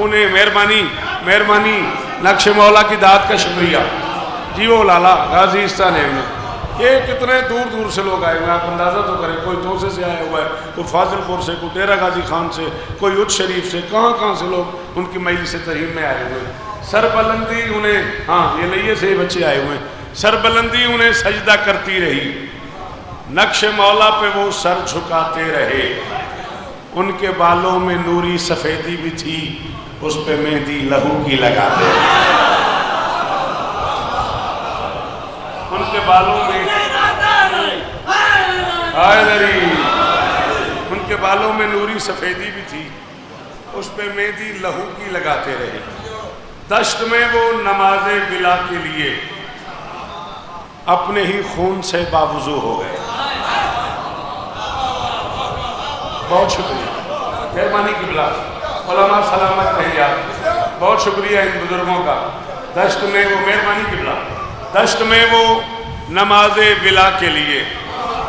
انہیں مہربانی نقش مولا کی داد کا شکریہ جی. وہ لالا غازی استانیب میں یہ کتنے دور دور سے لوگ آئے ہوئے ہیں, آپ اندازہ تو کریں. کوئی توسے سے آیا ہوا ہے, کوئی فاضل پور سے, کوئی ڈیرہ غازی خان سے, کوئی اچ شریف سے, کہاں سے لوگ ان کی مجلس ترہیم میں آئے ہوئے ہیں. سربلندی انہیں, ہاں یہ لئیے سے بچے آئے ہوئے ہیں, سربلندی انہیں سجدہ کرتی رہی, نقش مولا پہ وہ سر جھکاتے رہے. ان کے بالوں میں نوری سفیدی بھی تھی, اس پہ مہندی لہو کی لگاتے رہے. ان کے بالوں میں ان کے بالوں میں نوری سفیدی بھی تھی, اس پہ مہندی لہو کی لگاتے رہے. دشت میں وہ نماز بلا کے لیے اپنے ہی خون سے باوضو ہو گئے. بہت شکریہ, مہربانی قبلہ, علماء سلامت رہیں آپ, بہت شکریہ ان بزرگوں کا. دشت میں وہ, مہربانی قبلہ, دشت میں وہ نماز بلا کے لیے.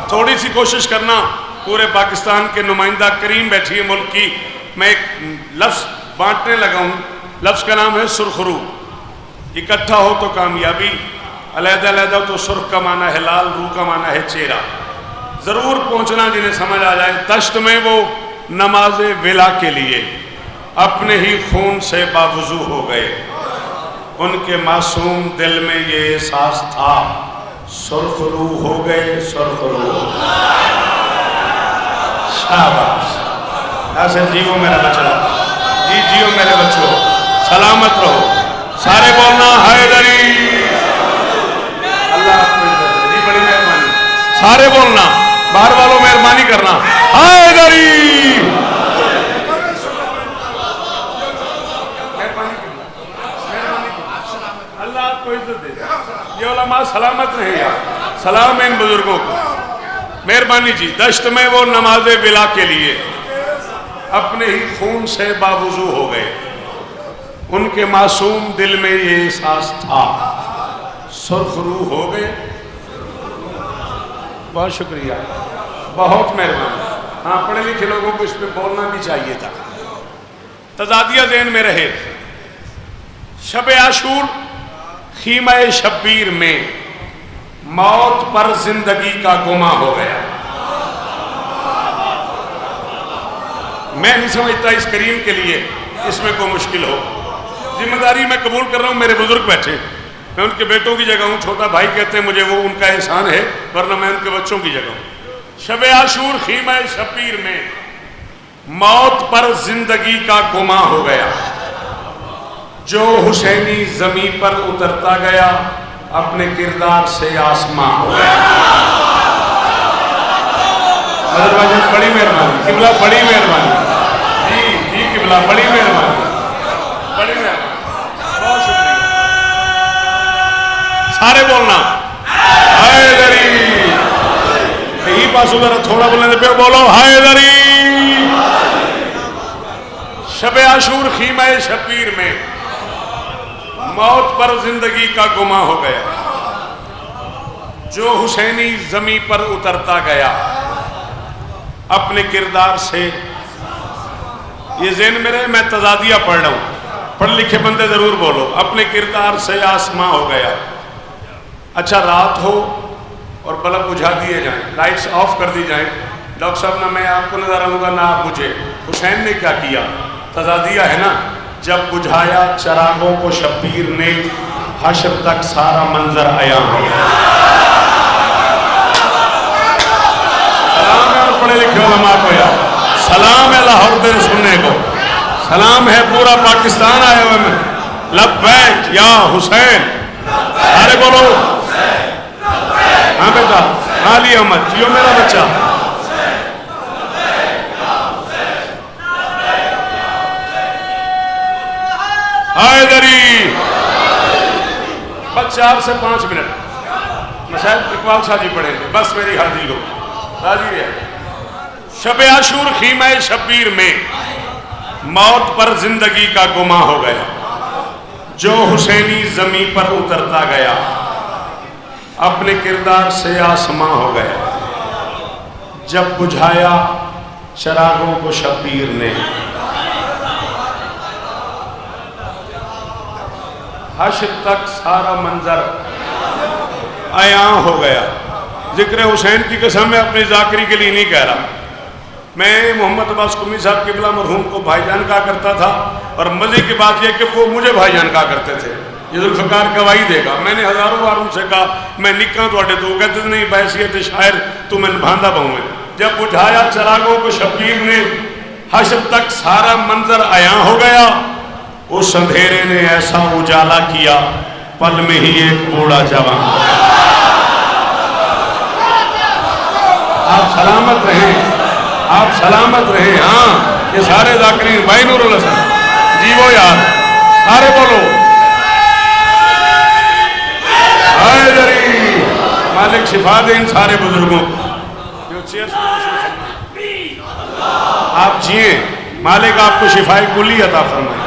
تھوڑی سی کوشش کرنا, پورے پاکستان کے نمائندہ کریم بیٹھی ہے ملک کی. میں ایک لفظ بانٹنے لگا ہوں, لفظ کا نام ہے سرخرو. اکٹھا ہو تو کامیابی, علیحدہ علیحدہ ہو تو سرخ کا معنی ہے لال, روح کا معنی ہے چہرہ. ضرور پہنچنا جنہیں سمجھ آ جائے. دشت میں وہ نماز ولا کے لیے اپنے ہی خون سے باوضو ہو گئے. ان کے معصوم دل میں یہ احساس تھا, سرخ روح ہو گئے, سرخ روح. شاباش, ایسے جیو میرا بچہ, جی جیو میرے بچوں, سلامت رہو. سارے بولنا حیدری. اللہ آپ کو عزت دے, جی بڑی مہربانی. سارے بولنا, باہر والوں مہربانی کرنا, حیدری. اللہ آپ کو عزت دے. یہ علماء سلامت رہے یار, سلام ان بزرگوں کو, مہربانی جی. دشت میں وہ نماز ولا کے لیے اپنے ہی خون سے باوضو ہو گئے. ان کے معصوم دل میں یہ احساس تھا, سرخ روح ہو گئے. بہت شکریہ, بہت مہربانی. ہاں, پڑھے لکھے لوگوں کو اس پہ بولنا بھی چاہیے تھا. تضادیہ ذہن میں رہے. شب عاشور خیمہ شبیر میں موت پر زندگی کا گماں ہو گیا. میں نہیں سمجھتا اس کریم کے لیے اس میں کوئی مشکل ہو. ذمہ داری میں قبول کر رہا ہوں, میرے بزرگ بیٹھے, میں ان کے بیٹوں کی جگہ ہوں. چھوٹا بھائی کہتے ہیں مجھے, وہ ان کا احسان ہے, ورنہ میں ان کے بچوں کی جگہ ہوں. شب عاشور خیمہ شبیر میں موت پر زندگی کا گماں ہو گیا. جو حسینی زمین پر اترتا گیا اپنے کردار سے آسماں ہو گیا. حضرت بھائی بڑی مہربانی, قبلہ بڑی مہربانی, جی جی قبلہ بڑی مہربانی, بڑی مہربانی, بہت شکریہ. سارے بولنا حیدری. یہی پاسو ذرا تھوڑا بولنے پہ بولو حیدری. شب عاشور خیمہ شبیر میں موت پر زندگی کا گماں ہو گیا. جو حسینی زمین پر اترتا گیا اپنے کردار سے. یہ ذہن میں رہے, میں تضادیہ پڑھ رہا ہوں, پڑھ لکھے بندے ضرور بولو. اپنے کردار سے آسماں ہو گیا. اچھا, رات ہو اور بلب بجھا دیے جائیں, لائٹس آف کر دی جائیں. ڈاکٹر صاحب نہ میں آپ کو نظر آؤں گا نہ آپ مجھے. حسین نے کیا کیا؟ تضادیہ ہے نا. جب بجھایا چراغوں کو شبیر نے, حشر تک سارا منظر عیاں ہو گیا. سلام ہے اور پڑھے لکھے علماء کو یار, سلام ہے لاہور دن سننے کو, سلام ہے پورا پاکستان آئے ہوئے میں. لبیک یا حسین. سارے بولو. ہاں بیٹا, علی احمد جیو میرا بچہ. حیدری. بس 4 سے 5 منٹ مشاہد اقبال شاہ جی پڑھیں گے, بس میری حاضری ہو. راضی ہے. شب عاشور خیمہ شبیر میں موت پر زندگی کا گماں ہو گیا. جو حسینی زمین پر اترتا گیا اپنے کردار سے آسماں ہو گیا. جب بجھایا چراغوں کو شبیر نے. حشر تک سارا منظر عیاں ہو گیا. ذکر حسین کی قسم میں اپنی ذاکری کے لیے نہیں کہہ رہا. میں محمد عباس قمی صاحب قبلہ مرحوم کو بھائی جان کہا کرتا تھا، اور مزے کی بات یہ کہ وہ مجھے بھائی جان کہا کرتے تھے. یہ ذوالفقار گواہی دے گا. میں نے ہزاروں بار ان سے کہا میں نکاں توڑے تو کہتے نہیں بحیثیت شاعر تو میں نبھاندہ بہوں ہے. جب بجھایا چراغوں کو شبیر نے حشر تک سارا منظر عیاں ہو گیا. اس اندھیرے نے ایسا اجالا کیا پل میں ہی ایک بوڑھا جوان. آپ سلامت رہیں، آپ سلامت رہیں. ہاں یہ سارے ذاکرین بھائی نور الحسن جی وہ یار سارے بولو ہائے دری. مالک شفا دے ان سارے بزرگوں کو. آپ جئیں، مالک آپ کو شفاء کلی عطا فرمائے.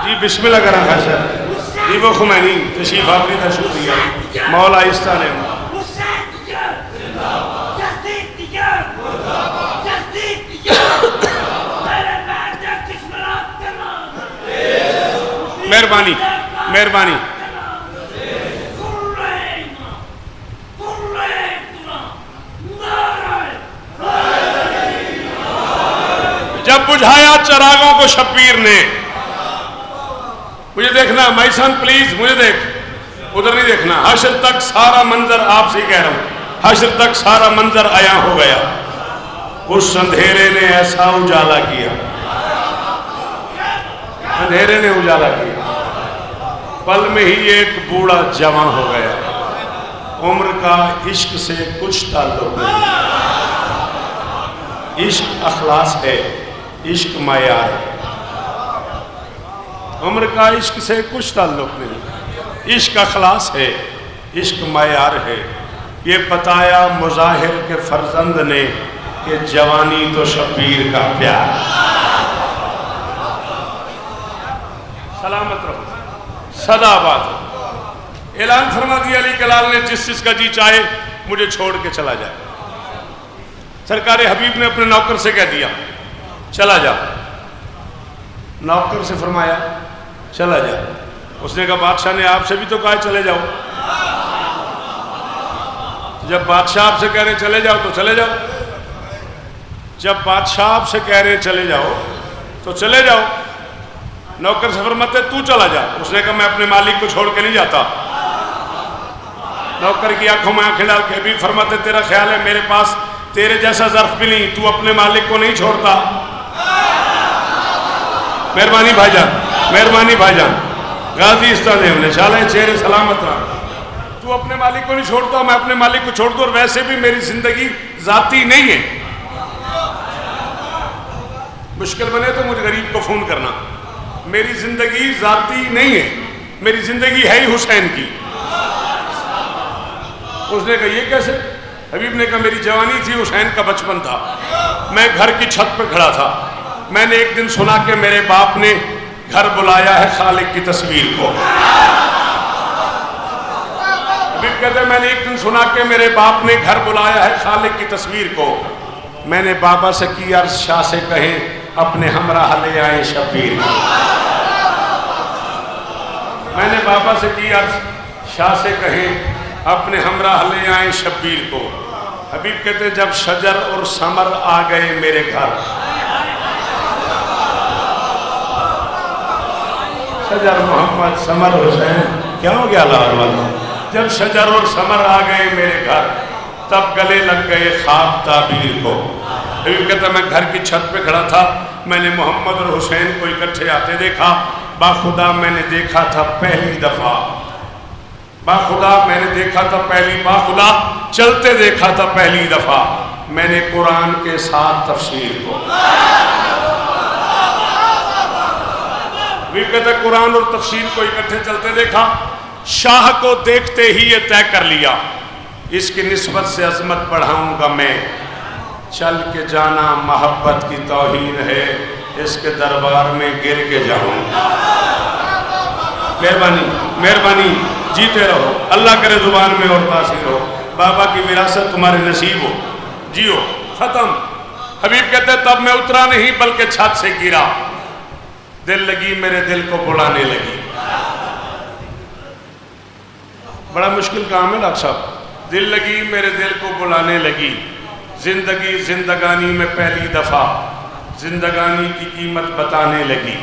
جی بسم اللہ کرنا خاصا جی وہ خمینی تشریف آفری کا شکریہ. مولا آہستہ نے مہربانی مہربانی. جب بجھایا چراغوں کو شبیر نے. مجھے دیکھنا مائسان پلیز مجھے دیکھ، ادھر نہیں دیکھنا. حشر تک سارا منظر آپ سے کہہ رہا ہوں، حشر تک سارا منظر عیاں ہو گیا. اس اندھیرے نے ایسا اجالا کیا، اندھیرے نے اجالا کیا پل میں ہی ایک بوڑھا جوان ہو گیا. عمر کا عشق سے کچھ تعلق نہیں. عشق اخلاص ہے، عشق معیار ہے. عمر کا عشق سے کچھ تعلق نہیں. عشق اخلاص ہے، عشق معیار ہے. یہ بتایا مظاہر کے فرزند نے کہ جوانی تو شبیر کا پیار. سلامت رہو، سدا آباد ہو. اعلان فرما دیا علی کلال نے جس کا جی چاہے مجھے چھوڑ کے چلا جائے. سرکار حبیب نے اپنے نوکر سے کہہ دیا چلا جا. نوکر سے فرمایا چلا جا. اس نے کہا بادشاہ نے آپ سے بھی تو کہا چلے جاؤ. جب بادشاہ آپ سے کہہ رہے چلے جاؤ تو چلے جاؤ. جب بادشاہ آپ سے کہہ رہے چلے جاؤ تو چلے جاؤ. نوکر سے فرماتے تو چلا جا. اس نے کہا میں اپنے مالک کو چھوڑ کے نہیں جاتا. نوکر کی آنکھوں میں آنکھیں ڈال کے بھی فرماتے تیرا خیال ہے میرے پاس تیرے جیسا ظرف بھی نہیں، تو اپنے مالک کو نہیں چھوڑتا. مہربانی بھائی جان، مہربانی بھائی جان. غازی استادیو نے شالہ چہرے سلامت رہا. تو اپنے مالک کو نہیں چھوڑتا، میں اپنے مالک کو چھوڑ دوں. اور ویسے بھی میری زندگی ذاتی نہیں ہے. مشکل بنے تو مجھے غریب کو فون کرنا. میری زندگی ذاتی نہیں ہے، میری زندگی ہے ہی حسین کی. اس نے کہا یہ کیسے؟ حبیب نے کہا میری جوانی تھی، حسین کا بچپن تھا. میں گھر کی چھت پہ کھڑا تھا. میں نے ایک دن سنا کہ میرے باپ نے گھر بلایا ہے خالق کی تصویر کو. حبیب کہتے ہیں میں نے ایک دن سنا کہ میرے باپ نے گھر بلایا ہے خالق کی تصویر کو. میں نے بابا سے کی عرض شاہ سے کہیں اپنے ہمراہ لے آئیں شبیر کو. میں نے بابا سے کی عرض شاہ سے کہیں اپنے ہمراہ لے آئیں شبیر کو. حبیب کہتے ہیں جب شجر اور ثمر آ گئے میرے گھر. شجر محمد ثمر حسین کیا ہو گیا لاہور والا. جب شجر اور ثمر آ گئے میرے گھر تب گلے لگ گئے خواب تعبیر کو. حبیب کہتا ہے میں گھر کی چھت پہ کھڑا تھا. میں نے محمد اور حسین کو اکٹھے آتے دیکھا. باخدا میں نے دیکھا تھا پہلی دفعہ. باخدا میں نے دیکھا تھا پہلی. باخدا چلتے دیکھا تھا پہلی دفعہ. میں نے قرآن کے ساتھ تفسیر کو. بھی کہتے ہیں قرآن اور تفسیر کو اکٹھے چلتے دیکھا. شاہ کو دیکھتے ہی یہ طے کر لیا اس کی نسبت سے عظمت بڑھاؤں گا میں، چل کے جانا محبت کی توہین ہے، اس کے دربار میں گر کے جاؤں۔ مہربانی مہربانی، جیتے رہو، اللہ کرے زبان میں اور تاثیر ہو، بابا کی وراثت تمہارے نصیب ہو، جیو، ختم۔ حبیب کہتے تب میں اترا نہیں بلکہ چھت سے گرا، دل لگی میرے دل کو بلانے لگی۔ بڑا مشکل کام ہے ڈاکٹر صاحب، دل لگی میرے دل کو بلانے لگی، زندگی زندگانی میں پہلی دفعہ زندگانی کی قیمت بتانے لگی۔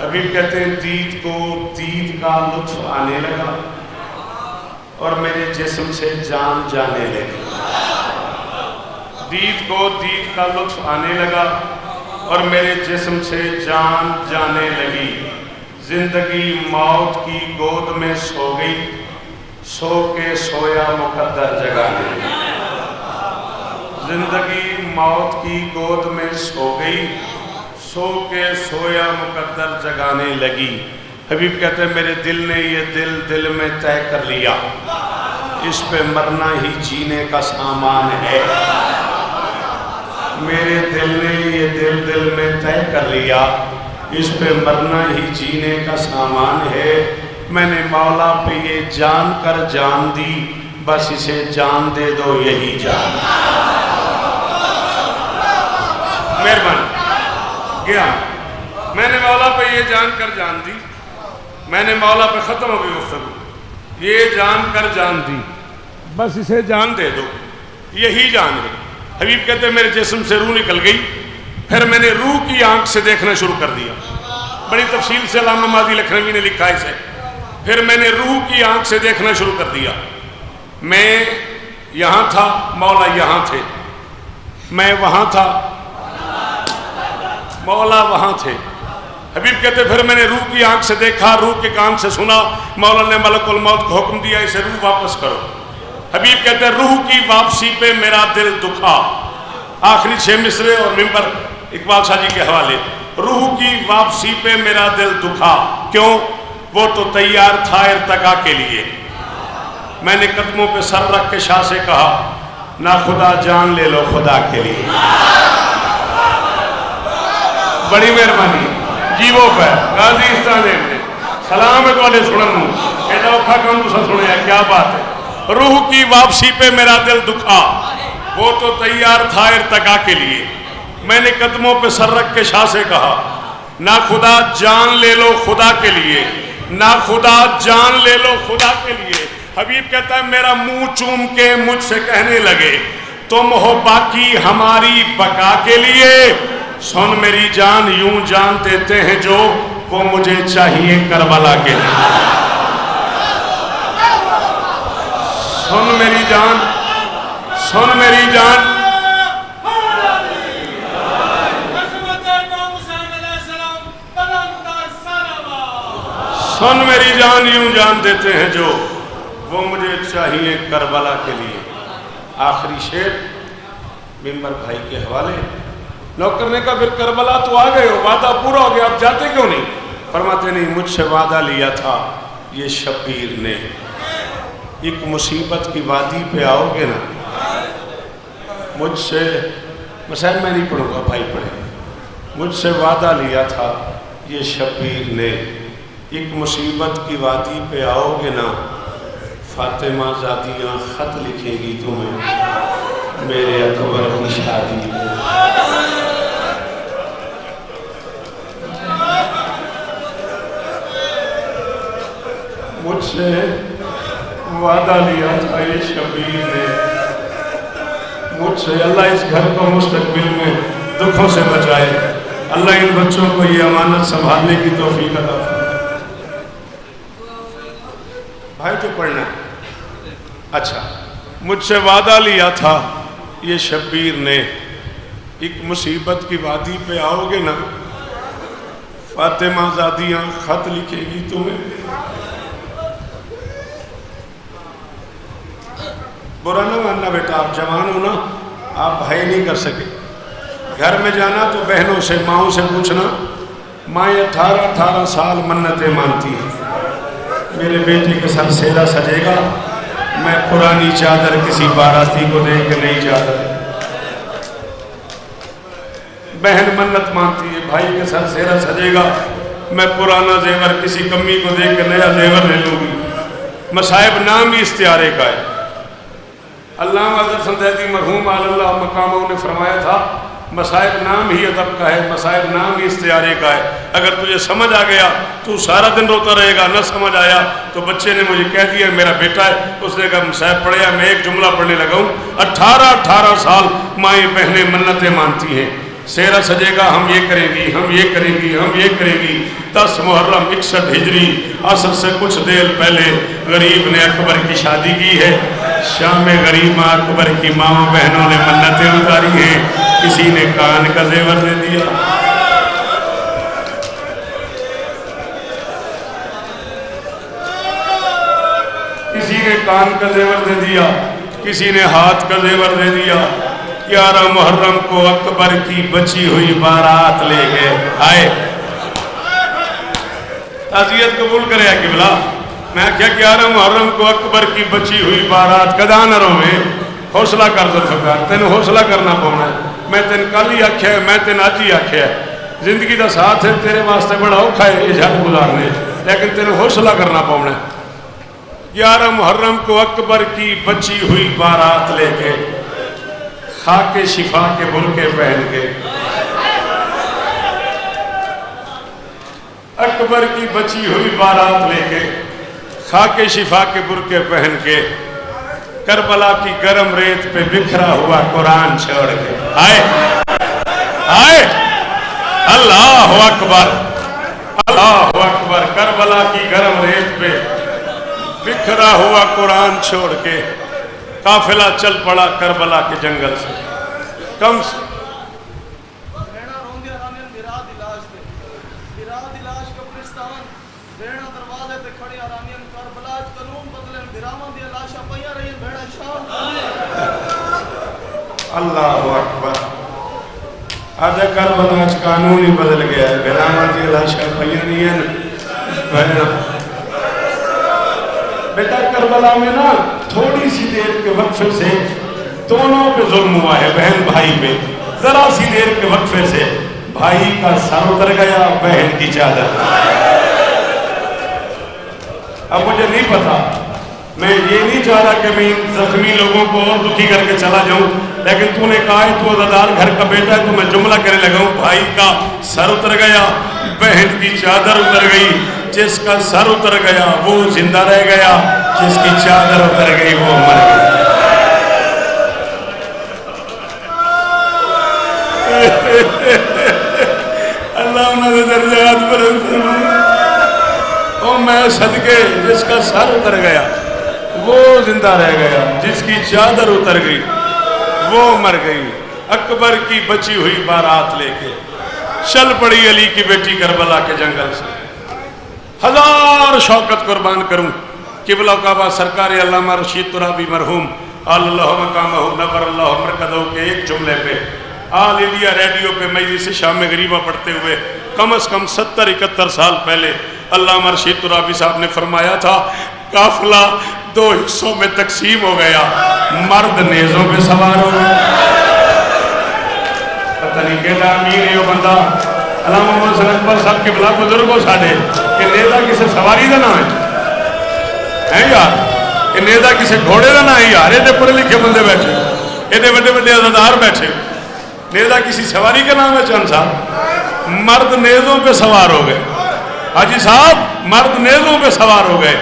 حبیب کہتے ہیں دید کو دید کا لطف آنے لگا اور میرے جسم سے جان جانے لگی۔ دید کو دید کا لطف آنے لگا اور میرے جسم سے جان جانے لگی۔ زندگی موت کی گود میں سو گئی، سو کے سویا مقدر جگانے لگی۔ زندگی موت کی گود میں سو گئی، سو کے سویا مقدر جگانے لگی۔ حبیب کہتے ہیں میرے دل نے یہ دل میں طے کر لیا، اس پہ مرنا ہی جینے کا سامان ہے۔ میرے دل نے یہ دل میں طے کر لیا، اس پہ مرنا ہی جینے کا سامان ہے۔ میں نے مولا پہ یہ جان کر جان دی، بس اسے جان دے دو یہی جان۔ مہربانی گیا، میں نے مولا پہ یہ جان کر جان دی، میں نے مولا پہ ختم ہو گئی گفتگو، یہ جان کر جان دی، بس اسے جان دے دو یہی جان ہے۔ حبیب کہتے ہیں میرے جسم سے روح نکل گئی، پھر میں نے روح کی آنکھ سے دیکھنا شروع کر دیا۔ بڑی تفصیل سے علامہ ماضی لکھنوی نے لکھا اسے۔ پھر میں نے روح کی آنکھ سے دیکھنا شروع کر دیا۔ میں یہاں تھا، مولا یہاں تھے، میں وہاں تھا، مولا وہاں تھے۔ حبیب کہتے پھر میں نے روح کی آنکھ سے دیکھا، روح کے کان سے سنا، مولا نے ملک الموت کو حکم دیا اسے روح واپس کرو۔ حبیب کہتے ہیں روح کی واپسی پہ میرا دل دکھا۔ آخری 6 مصرے اور منبر اقبال شاہ جی کے حوالے۔ روح کی واپسی پہ میرا دل دکھا، کیوں؟ وہ تو تیار تھا ارتقا کے لیے۔ میں نے قدموں پہ سر رکھ کے شاہ سے کہا نہ خدا جان لے لو خدا کے لیے۔ بڑی مہربانی جیوو پہ غازی استعداد نے سلام ہے تو سنن نوں ایڈا اوکھا کام تساں سنیا، کیا بات ہے۔ روح کی واپسی پہ میرا دل دکھا، وہ تو تیار تھا ارتقا کے لیے۔ میں نے قدموں پہ سر رکھ کے شاہ سے کہا نہ خدا جان لے لو خدا کے لیے، نہ خدا جان لے لو خدا کے لیے۔ حبیب کہتا ہے میرا منہ چوم کے مجھ سے کہنے لگے تم ہو باقی ہماری بقا کے لیے۔ سن میری جان یوں جان دیتے ہیں جو وہ مجھے چاہیے کربلا کے لیے۔ سن میری جان، سن میری جان، سن میری جان یوں جان دیتے ہیں جو وہ مجھے چاہیے کربلا کے لیے۔ آخری شعر منبر بھائی کے حوالے۔ نوکر نے کہا پھر کربلا تو آ گئے ہو، وعدہ پورا ہو گیا، اب جاتے کیوں نہیں؟ فرماتے نہیں مجھ سے وعدہ لیا تھا یہ شبیر نے، ایک مصیبت کی وادی پہ آؤ گے نا، مجھ سے مسائل میں نہیں پڑھوں گا، بھائی پڑھیں، مجھ سے وعدہ لیا تھا یہ شبیر نے، ایک مصیبت کی وادی پہ آؤ گے نا، فاطمہ زادیاں خط لکھے گی تمہیں میرے اکبر کی شادی میں۔ مجھ سے وعدہ لیا تھا یہ شبیر نے، مجھ سے اللہ اس گھر کو مستقبل میں دکھوں سے بچائے، اللہ ان بچوں کو یہ امانت سنبھالنے کی توفیق عطا فرمائے۔ بھائی جو پڑھنا ہے اچھا، مجھ سے وعدہ لیا تھا یہ شبیر نے، ایک مصیبت کی وادی پہ آؤ گے نا، فاطمہ زادیاں خط لکھے گی تمہیں۔ برا نہ ماننا بیٹا، آپ جوان ہو نا، آپ بھائی نہیں کر سکے، گھر میں جانا تو بہنوں سے ماؤں سے پوچھنا، ماں 18 سال منتیں مانتی ہے، میرے بیٹے کے ساتھ سیرا سجے گا، میں پرانی چادر کسی باراتی کو دے کے نہیں جاتا. بہن منت مانتی ہے بھائی کے سر سیرا سجے گا، میں پرانا زیور کسی کمی کو دے کے نیا زیور لے لوں گی. مصائب نام ہی استعارے کا ہے. علامہ اظہر سندیتی مرحوم علی اللہ مقامہ نے فرمایا تھا مصائب نام ہی ادب کا ہے، مصائب نام ہی استعارے کا ہے. اگر تجھے سمجھ آ گیا تو سارا دن روتا رہے گا، نہ سمجھ آیا تو بچے نے مجھے کہہ دیا میرا بیٹا ہے، اس نے کہا مصائب پڑھیا. میں ایک جملہ پڑھنے لگا ہوں. 18 سال مائیں بہنیں منتیں مانتی ہیں، سیرا سجے گا، ہم یہ کریں گی، ہم یہ کریں گی، ہم یہ کریں گی. 10 محرم 61 ہجری عصر سے کچھ دیر پہلے غریب نے اکبر کی شادی کی ہے. شام غریب اکبر کی ماں بہنوں نے منتیں اتاری ہیں. کسی نے کان کا زیور دے دیا، کسی نے کان کا زیور دے دیا، کسی نے ہاتھ کا زیور دے دیا. 11 محرم کو اکبر کی بچی ہوئی بارات لے گئے. آئے تعزیت قبول کرے قبلہ. میں کیا 11 محرم کو اکبر کی بچی ہوئی بارات کدا نہ روے. حوصلہ کر ذوالفقار، تین حوصلہ کرنا پونا ہے. میں تین کل ہی آکھیا ہے، میں تین آج ہی آکھیا ہے. زندگی دا ساتھ ہے تیرے واسطے بڑا اوکھا ہے یہ جھٹ گزارنے، لیکن تین حوصلہ کرنا پونا ہے. 11 محرم کو اکبر کی بچی ہوئی بارات لے کے خاک شفا کے برقعے پہن کے، اکبر کی بچی ہوئی بارات لے کے خاک شفا کے برقعے پہن کے کربلا کی گرم ریت پہ بکھرا ہوا قرآن چھوڑ کے. آئے آئے اللہ اکبر، اللہ اکبر. کربلا کی گرم ریت پہ بکھرا ہوا قرآن چھوڑ کے قافلہ چل پڑا کربلا کے جنگل سے. کم سے اللہ اکبر. آدھا کربلا قانون ہی بدل گیا ہے. بیرامہ دی لاشاں پئیاں نہیں ہیں. بیٹا کربلا میں نا تھوڑی سی دیر کے وقفے سے دونوں پہ ظلم ہوا ہے، بہن بھائی پہ. ذرا سی دیر کے وقفے سے بھائی کا سر اتر گیا، بہن کی چادر. اب مجھے نہیں پتا، میں یہ نہیں چاہ رہا کہ میں زخمی لوگوں کو اور دکھی کر کے چلا جاؤں، لیکن تو نے کہا ہے تو عزادار گھر کا بیٹا ہے تو میں جملہ کرنے لگا ہوں. بھائی کا سر اتر گیا، بہن کی چادر اتر گئی. جس کا سر اتر گیا وہ زندہ رہ گیا، جس کی چادر اتر گئی وہ مر گئی. اللہ انہوں درجات پر او میں صدقے جس کا سر اتر گیا وہ زندہ رہ گیا، جس کی چادر اتر گئی وہ مر گئی. اکبر کی بچی ہوئی بارات لے کے چل پڑی علی کی بیٹی کربلا کے جنگل سے. 1000 شوکت قربان کروں قبلہ کعبہ سرکار علامہ رشید ترابی مرحوم اللہ مقامہ نور اللہ مرکزہ کے ایک جملے پہ آل انڈیا ریڈیو پہ مجلس شام غریبہ پڑھتے ہوئے کم از کم 70-71 سال پہلے علامہ رشید ترابی صاحب نے فرمایا تھا قافلہ 2 حصوں میں تقسیم ہو گیا، مرد نیزوں پہ سوار ہو گیا. پتہ نہیں کہتا امیر ہے وہ بندہ. علامہ محمد حسن اکبر صاحب کے بلا بزرگوں ساڑھے کہ نیزہ کسے سواری دا نہ ہے یار، کہ نیزہ کسے گھوڑے دا نہ ہے یار. یہ دے پڑھے لکھے بندے بیٹھے، یہ دے بڑے بڑے عزادار بیٹھے. نیزہ کسی سواری کا نام ہے چند صاحب؟ مرد نیزوں پہ سوار ہو گئے. حاجی صاحب مرد نیزوں پہ سوار ہو گئے،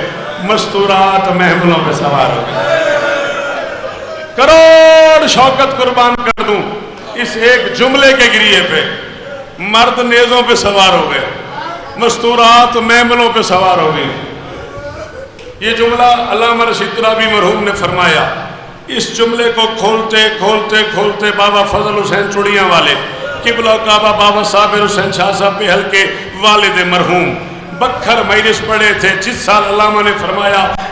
مستورات محملوں پہ سوار ہو گئے. کروڑ شوکت قربان کر دوں اس ایک جملے کے گریے پہ. مرد نیزوں پہ سوار ہو گئے، مستورات محملوں پہ سوار ہو گئی. یہ جملہ علامہ رشید ترابی مرحوم نے فرمایا. اس جملے کو کھولتے کھولتے کھولتے بابا فضل حسین چڑیاں والے قبلہ کعبہ بابا صابر حسین شاہ صاحب بہل کے والد مرحوم بکھر مجلس پڑھے تھے. جس سال علامہ نے فرمایا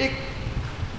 1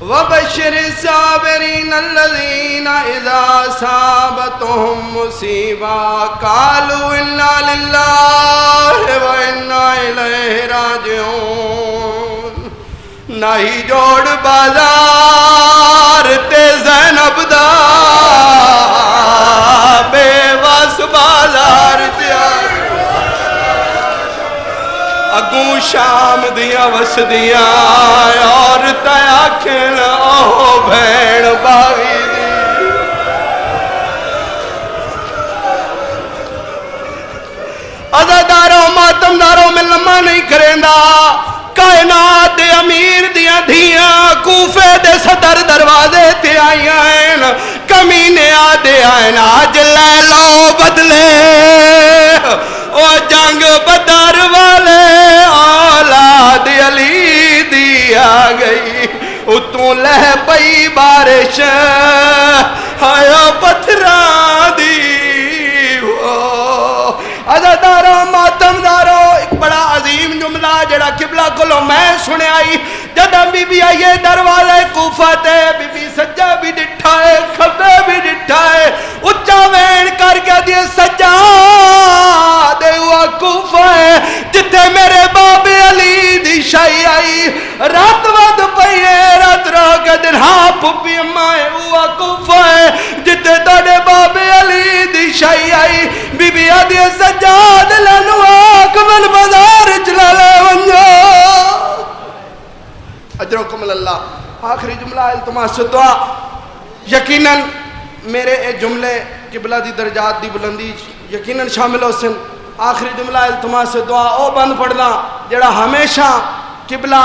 وبشر الصابرین الذین اذا اصابتهم مصیبہ قالوا انا للہ و انا الیہ راجعون. نہیں جوڑ بازار تے زینب دا بے وس بازار تے اگوں شام دیاں وس دیاں اور تیاکھن اوہ بھین باغی دی. عزاداروں ماتمداروں میں لمحہ نہیں کریں دا. کائنات دے امیر دیاں دھیاں کوفے دے صدر دروازے تے آئیاں ہیں. کمینے آدے آئین آج لے لو بدلے او جنگ بدر والے اولاد علی دی آ گئی. اتوں لہ پئی بارش آیا پتھراں دی. عزاداروں ماتمداروں ایک بڑا عظیم جملہ جڑا قبلہ کولوں میں سنے آئی. جدہ بی بی آئیے دروازے کوفہ تے بی بی سجا بھی ڈٹھا ہے کھبے بھی ڈٹھا ہے. اچھا وین کر کے دیے سجا دے ہوا کوفہ ہے جتے میرے باب علی دی شاہی آئی. رات ود پئیے رات رو کے دن ہاں پھپی امائے ہوا کوفہ ہے جتے توڑے باب علی دی شاہی آئی. بی بی آدھے سجاد لنو آکمل بازار چلا لے ونجو. اجرکم اللہ. آخری جملہ التماس دعا. یقیناً میرے اے جملے قبلہ دی درجات دی بلندی یقیناً شامل ہو سن. آخری جملہ التماس دعا او بند پڑھنا جڑا ہمیشہ قبلہ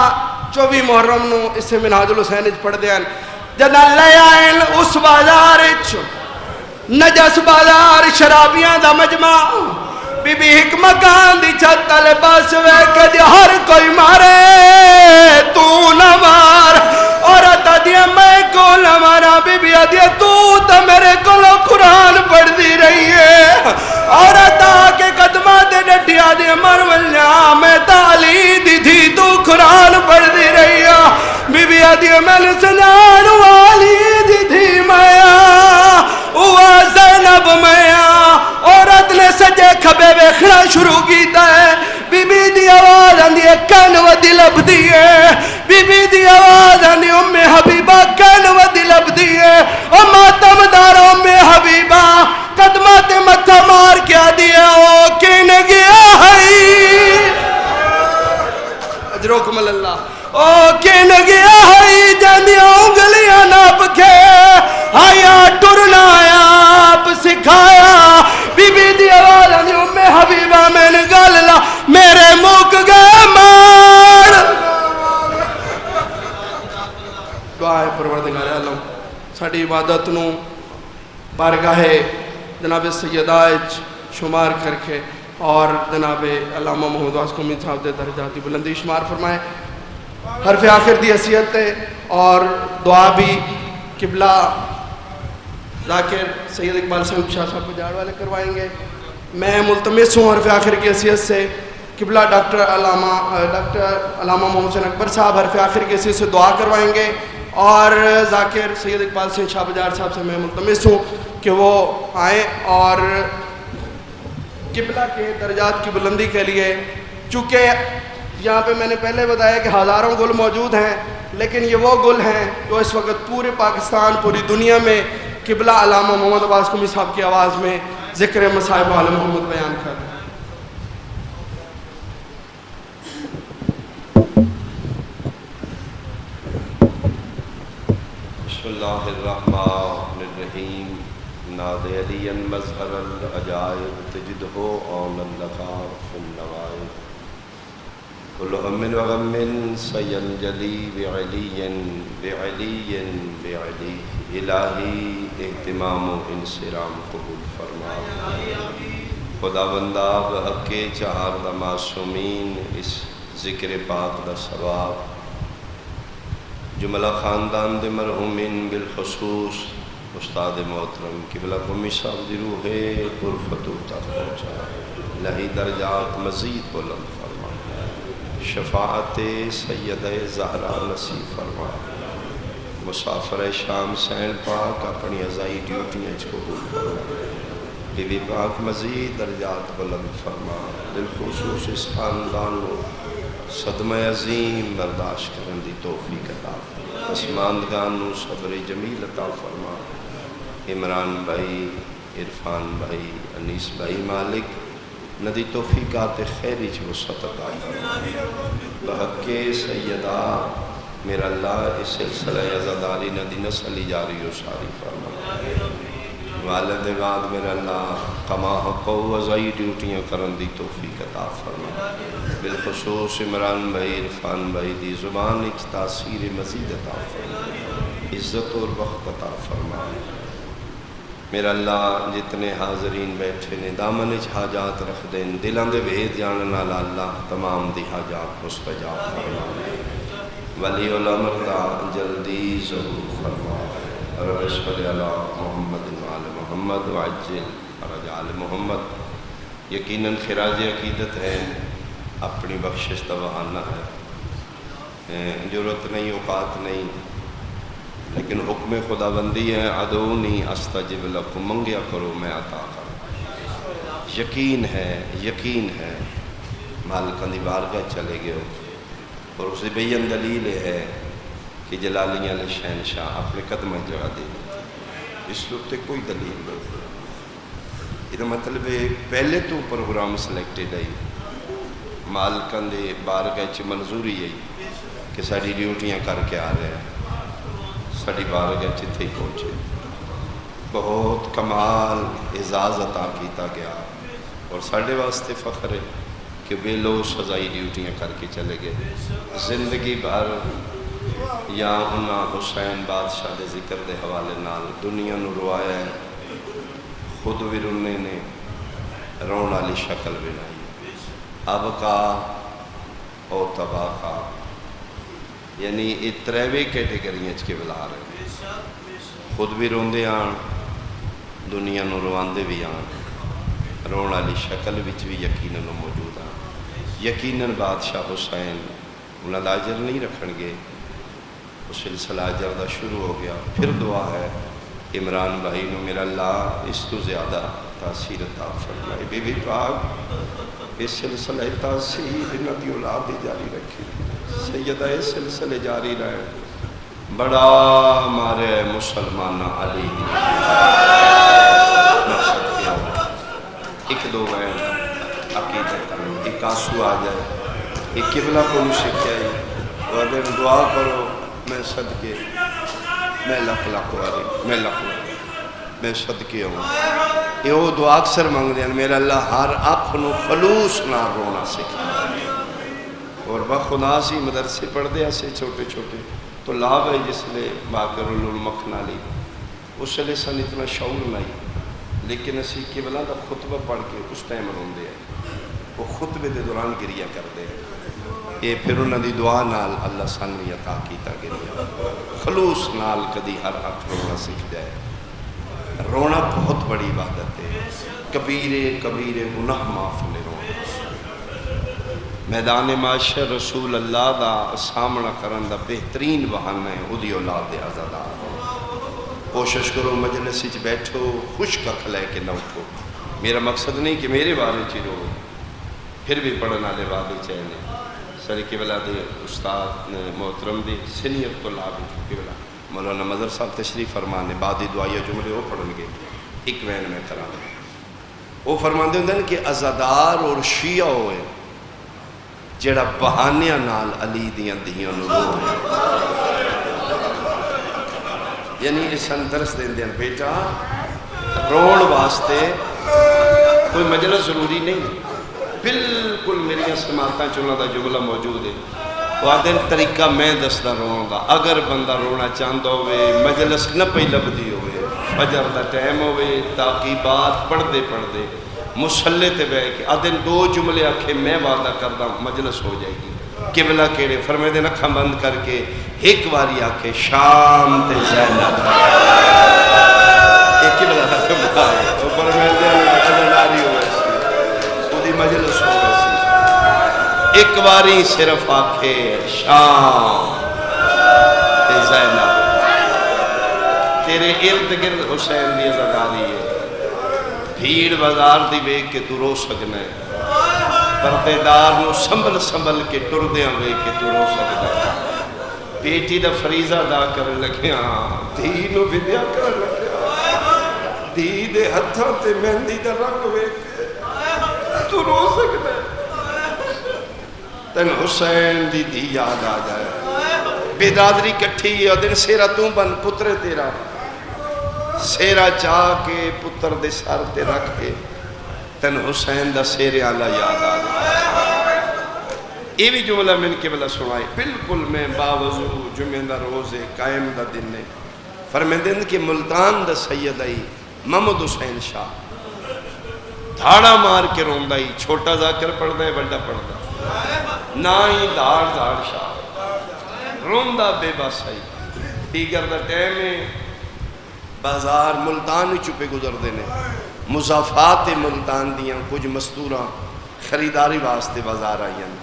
24 محرم نو اس سے منہاج الحسین پڑھ دیں. جدہ لے آئین اس بازار نجس بازار شرابیاں دا مجمع. بی بی حکمہ کان دی چھت تلے پاس ویکے دی ہر کوئی مارے تو نہ مار. عورت آدیا میں کو نہ مارا. بی بی آدیا تو تا میرے کو قرآن پڑھ دی رہی ہے. عورت آکے قدمہ دے ڈٹی آدیا مر ولیا میں تعلی دی تھی تو قرآن پڑھ دی رہی ہے. بی بی آدیا میں نے سنان والی دی تھی میا ہوا زینب میا. عورت نے سجے کھبے ویکھنا شروع کیتا ہے. بی بی دی آواز آندی ہے کن و دل اب دیئے. بی بی دی آواز آندی ام حبیبہ کن و دل اب دیئے. او ماتم دار ام حبیبہ قدمات متھا مار کیا دیئے او کن گیا ہے. اجرکم اللہ. او کن گیا ہے جاندی انگلیاں ناپ کے آیا ٹرنا آیا آپ سکھایا. بی بی دی آواز آنی ام حبیبہ میں نے گل لا میرے موک گئے مار. دعائے پروردگار عالم ساڑی عبادت نو بارگاہ جناب سیدہ شمار کر کے اور جناب علامہ محمد واس قومی صاحب دے درجاتی بلندی شمار فرمائے. حرف آخر دی حیثیت ہے اور دعا بھی قبلہ ذاکر سید اقبال شاہ صاحب کو جاڑ والے کروائیں گے. میں ملتمس ہوں حرف آخر کی حیثیت سے قبلہ ڈاکٹر علامہ محمد حسین اکبر صاحب حرف آخر کی حیثیت سے دعا کروائیں گے. اور ذاکر سید اقبال شاہ بجار صاحب سے میں ملتمس ہوں کہ وہ آئیں اور قبلہ کے درجات کی بلندی کے لیے. چونکہ یہاں پہ میں نے پہلے بتایا کہ ہزاروں گل موجود ہیں لیکن یہ وہ گل ہیں جو اس وقت پورے پاکستان پوری دنیا میں قبلہ علامہ محمد عباس قمی صاحب کی آواز میں ذکر مصائب آل محمد بیان کر رہے ہیں. بسم اللہ الرحمن الرحیم. ناد علی مظہر العجائب تجدہ عون اللقاء فی النوائب. کل ہم وغم سینجلی بعلی بعلی بعلی. الہی اہتمام و انصرام قبول فرما. خدا بندہ بحق چہار دا معصومین اس ذکر پاک دا ثواب جملہ خاندان دے مرحومین بالخصوص استاد محترم قبلہ قمی صاحب دی روح غرفت تک پہنچا. الہی درجات مزید بلند فرما. شفاعت سیدہ زہرا نصیب فرما. مسافر شام سین پاک اپنی ازائی ڈیوٹیاں قبول فرما، بی بی پاک مزید درجات بلند فرما، بالخصوص اس خاندان کو صدمہ عظیم برداشت کرنے دی توفیق عطا فرما، پسماندگان نو صبر جمیل عطا فرما، عمران بھائی، عرفان بھائی، انیس بھائی مالک ندی توفیقات خیری وسعت عطا فرما، بحق سیدہ میرا اللہ اس سلسلہ عزاداری ندی نسل جاری و ساری فرما، والد بعد میرا اللہ کما حق و وضعی ڈیوٹیاں کرن دی توفیق عطا فرما، بالخصوص عمران بھائی، عرفان بھائی دی زبان ایک تاثیر مزید عطا فرما، عزت اور وقت عطا فرما، میرا اللہ جتنے حاضرین بیٹھے نے دامن اچ حاجات رکھ دیں، دلان دے بھید جانن والا اللہ تمام دی حاجات مستجاب فرما، ولی الامر دا جلدی ظہور فرما، رب صلی علی محمد وآل محمد وعجل فرج آل محمد۔ یقیناً خراج عقیدت ہے، اپنی بخشش کا بہانہ ہے، ضرورت نہیں، اوقات نہیں، لیکن حکم خدا بندی ہے، ادعونی استجب لکم، منگیا کرو میں عطا کروں۔ یقین ہے مالکان دی بارگاہ چلے گئے ہو، اور اسے بین دلیل ہے کہ جلالیاں علیہ شہنشاہ اپنے قدم جگہ دے، اس لوگ تے کوئی دلیل نہیں۔ یہ مطلب ہے پہلے تو پروگرام سلیکٹڈ ہے، مالکان دے بارگاہ چ منظوری ہے کہ ساری ڈیوٹیاں کر کے آ رہے ہیں، ساری بارگاہ چتھے ہی پہنچے، بہت کمال اعزاز عطا کیتا گیا، اور ساڑھے واسطے فخر ہے کہ بے لو سزائی ڈیوٹیاں کر کے چلے گئے، زندگی بھر یا انہاں حسین بادشاہ دے ذکر دے حوالے نال دنیا نو روایا ہے، خود بھی رونے نے رون والی شکل بنائی، اب کا او تباہ کا، یعنی یہ تریوے کیٹیگریاں چ کے بلا رہے ہیں، خود بھی روندے آن، دنیا نو رواندے بھی آن، رون والی شکل وچ بھی یقیناً موجود آن، یقیناً بادشاہ حسین انہاں دا اجر نہیں رکھن گے، اس سلسلہ اجر دا شروع ہو گیا۔ پھر دعا ہے عمران بھائی نو میرا اللہ اس تو زیادہ تاثیر عطا فرمائے، بی بی پاک اس سلسلہ تاثیر انہاں دی اولاد جاری رکھی، سیدہ اس سلسلے جاری رہے، بڑا مارے مسلمان علی ایک دو گئے عقیدت ایک آنسو آ جائے، ایک قبلہ کو نشکیا ہے، اور اگر دعا کرو میں صدقے، میں لکھ میں صدقے ہوں، یہ وہ دعا اکثر مانگ دیں، میرا اللہ ہر آنکھ نو خلوص نہ رونا سکھا، اور بخدا سی مدرسے پڑھ دے ایسے چھوٹے چھوٹے تو لاب ہے، جس لئے باقر المکھنا لی اس لئے سن اتنا شعور نہیں، لیکن اسی قبلہ دا خطبہ پڑھ کے اس ٹائم رون دے وہ خطبے دے دوران گریہ کر دے، یہ پھر انہوں دی دعا نال اللہ سانوی عطا کیتا گریہ، خلوص نال کدی ہر آنکھ رونا سکھ جائے، رونا بہت بڑی عبادت ہے، کبیرے گناہ معاف لے رونا، میدان معاشر رسول اللہ دا سامنا کرن دا بہترین بہانہ ہے، اودی اولاد عزادار، کوشش کرو مجلس وچ بیٹھو، خشک اکھ لے کے نہ اٹھو، میرا مقصد نہیں کہ میرے بارے چی رو، پھر بھی پڑھن والے بارے چاہیے، سر قبلہ دے استاد محترم دے سینئر طلاب قبلہ مولانا مظہر صاحب تشریف فرمانے، بعد دعائیہ جملے وہ پڑھن گے، ایک وین میں کرانا، وہ فرمان دے ہیں کہ عزادار اور شیعہ ہوئے جڑا بہانیاں نال علی دیاں دہیاں نو رو ہے، یعنی اس اندرس دیں دیں بیٹا روڑ واسطے کوئی مجلس ضروری نہیں، بالکل میری سماعتاں چلنا دا جملہ موجود ہے، وہ آدھے طریقہ میں دستا رہوں گا، اگر بندہ رونا چاہتا ہوئے مجلس نہ پہی لبدی ہوئے، فجر دا ٹائم ہوئے، تاقیبات پڑھ دے مسلح تے بے کے آدھے دو جملے آکھے میں وعدہ کردہ مجلس ہو جائے گی، قبلہ کیڑے فرمائے دے نکھا بند کر کے ایک واری آکھے شام تے زینب، ایک قبلہ دا جملہ ہے، وہ فرمائے دے ادھناری ہوئے سی، وہ دی مجلس ہو گئے سی، ایک واری صرف آکھے شام تے زینب، تیرے ارد گرد حسین دی عزاداری ہے بھیڑ بازار دی ویکھ کے تو رو سکنا ہے پردے دار نو سنبھل سنبھل کے ٹردیاں ویکھ کے تو رو سکنا ہے بیٹی دا فریضہ ادا کرن لگیا دھی نو ودیا کرن لگیا دھی دے ہتھاں تے مہندی دا رنگ ویکھ کے تو رو سکنا ہے تن حسین دی دھی یاد آ جائے بیدادری کٹھی اور دن سیرہ تو بن پتر تیرا سیرہ چاہ کے پتر دے سر تے رکھ کے تن حسین دا سیرے آلہ یاد آ جائے یہ بھی جملہ من کے بلا سنائے بالکل میں باوضو جمعہ دا روزے قائم دا دن نے فرمیدن کہ ملتان دا سید آئی محمد حسین شاہ دھاڑا مار کے روندائی چھوٹا ذاکر پڑھ دے بڑا پڑھ دے نہ ہی دھاڑ دھاڑ شاہ روندہ بے بس آئی دیگر دا ٹیم ہے بازار ملتان چپے گزر دینے مضافات ملتان دیاں کچھ مستورہ خریداری واسطے بازار آئیں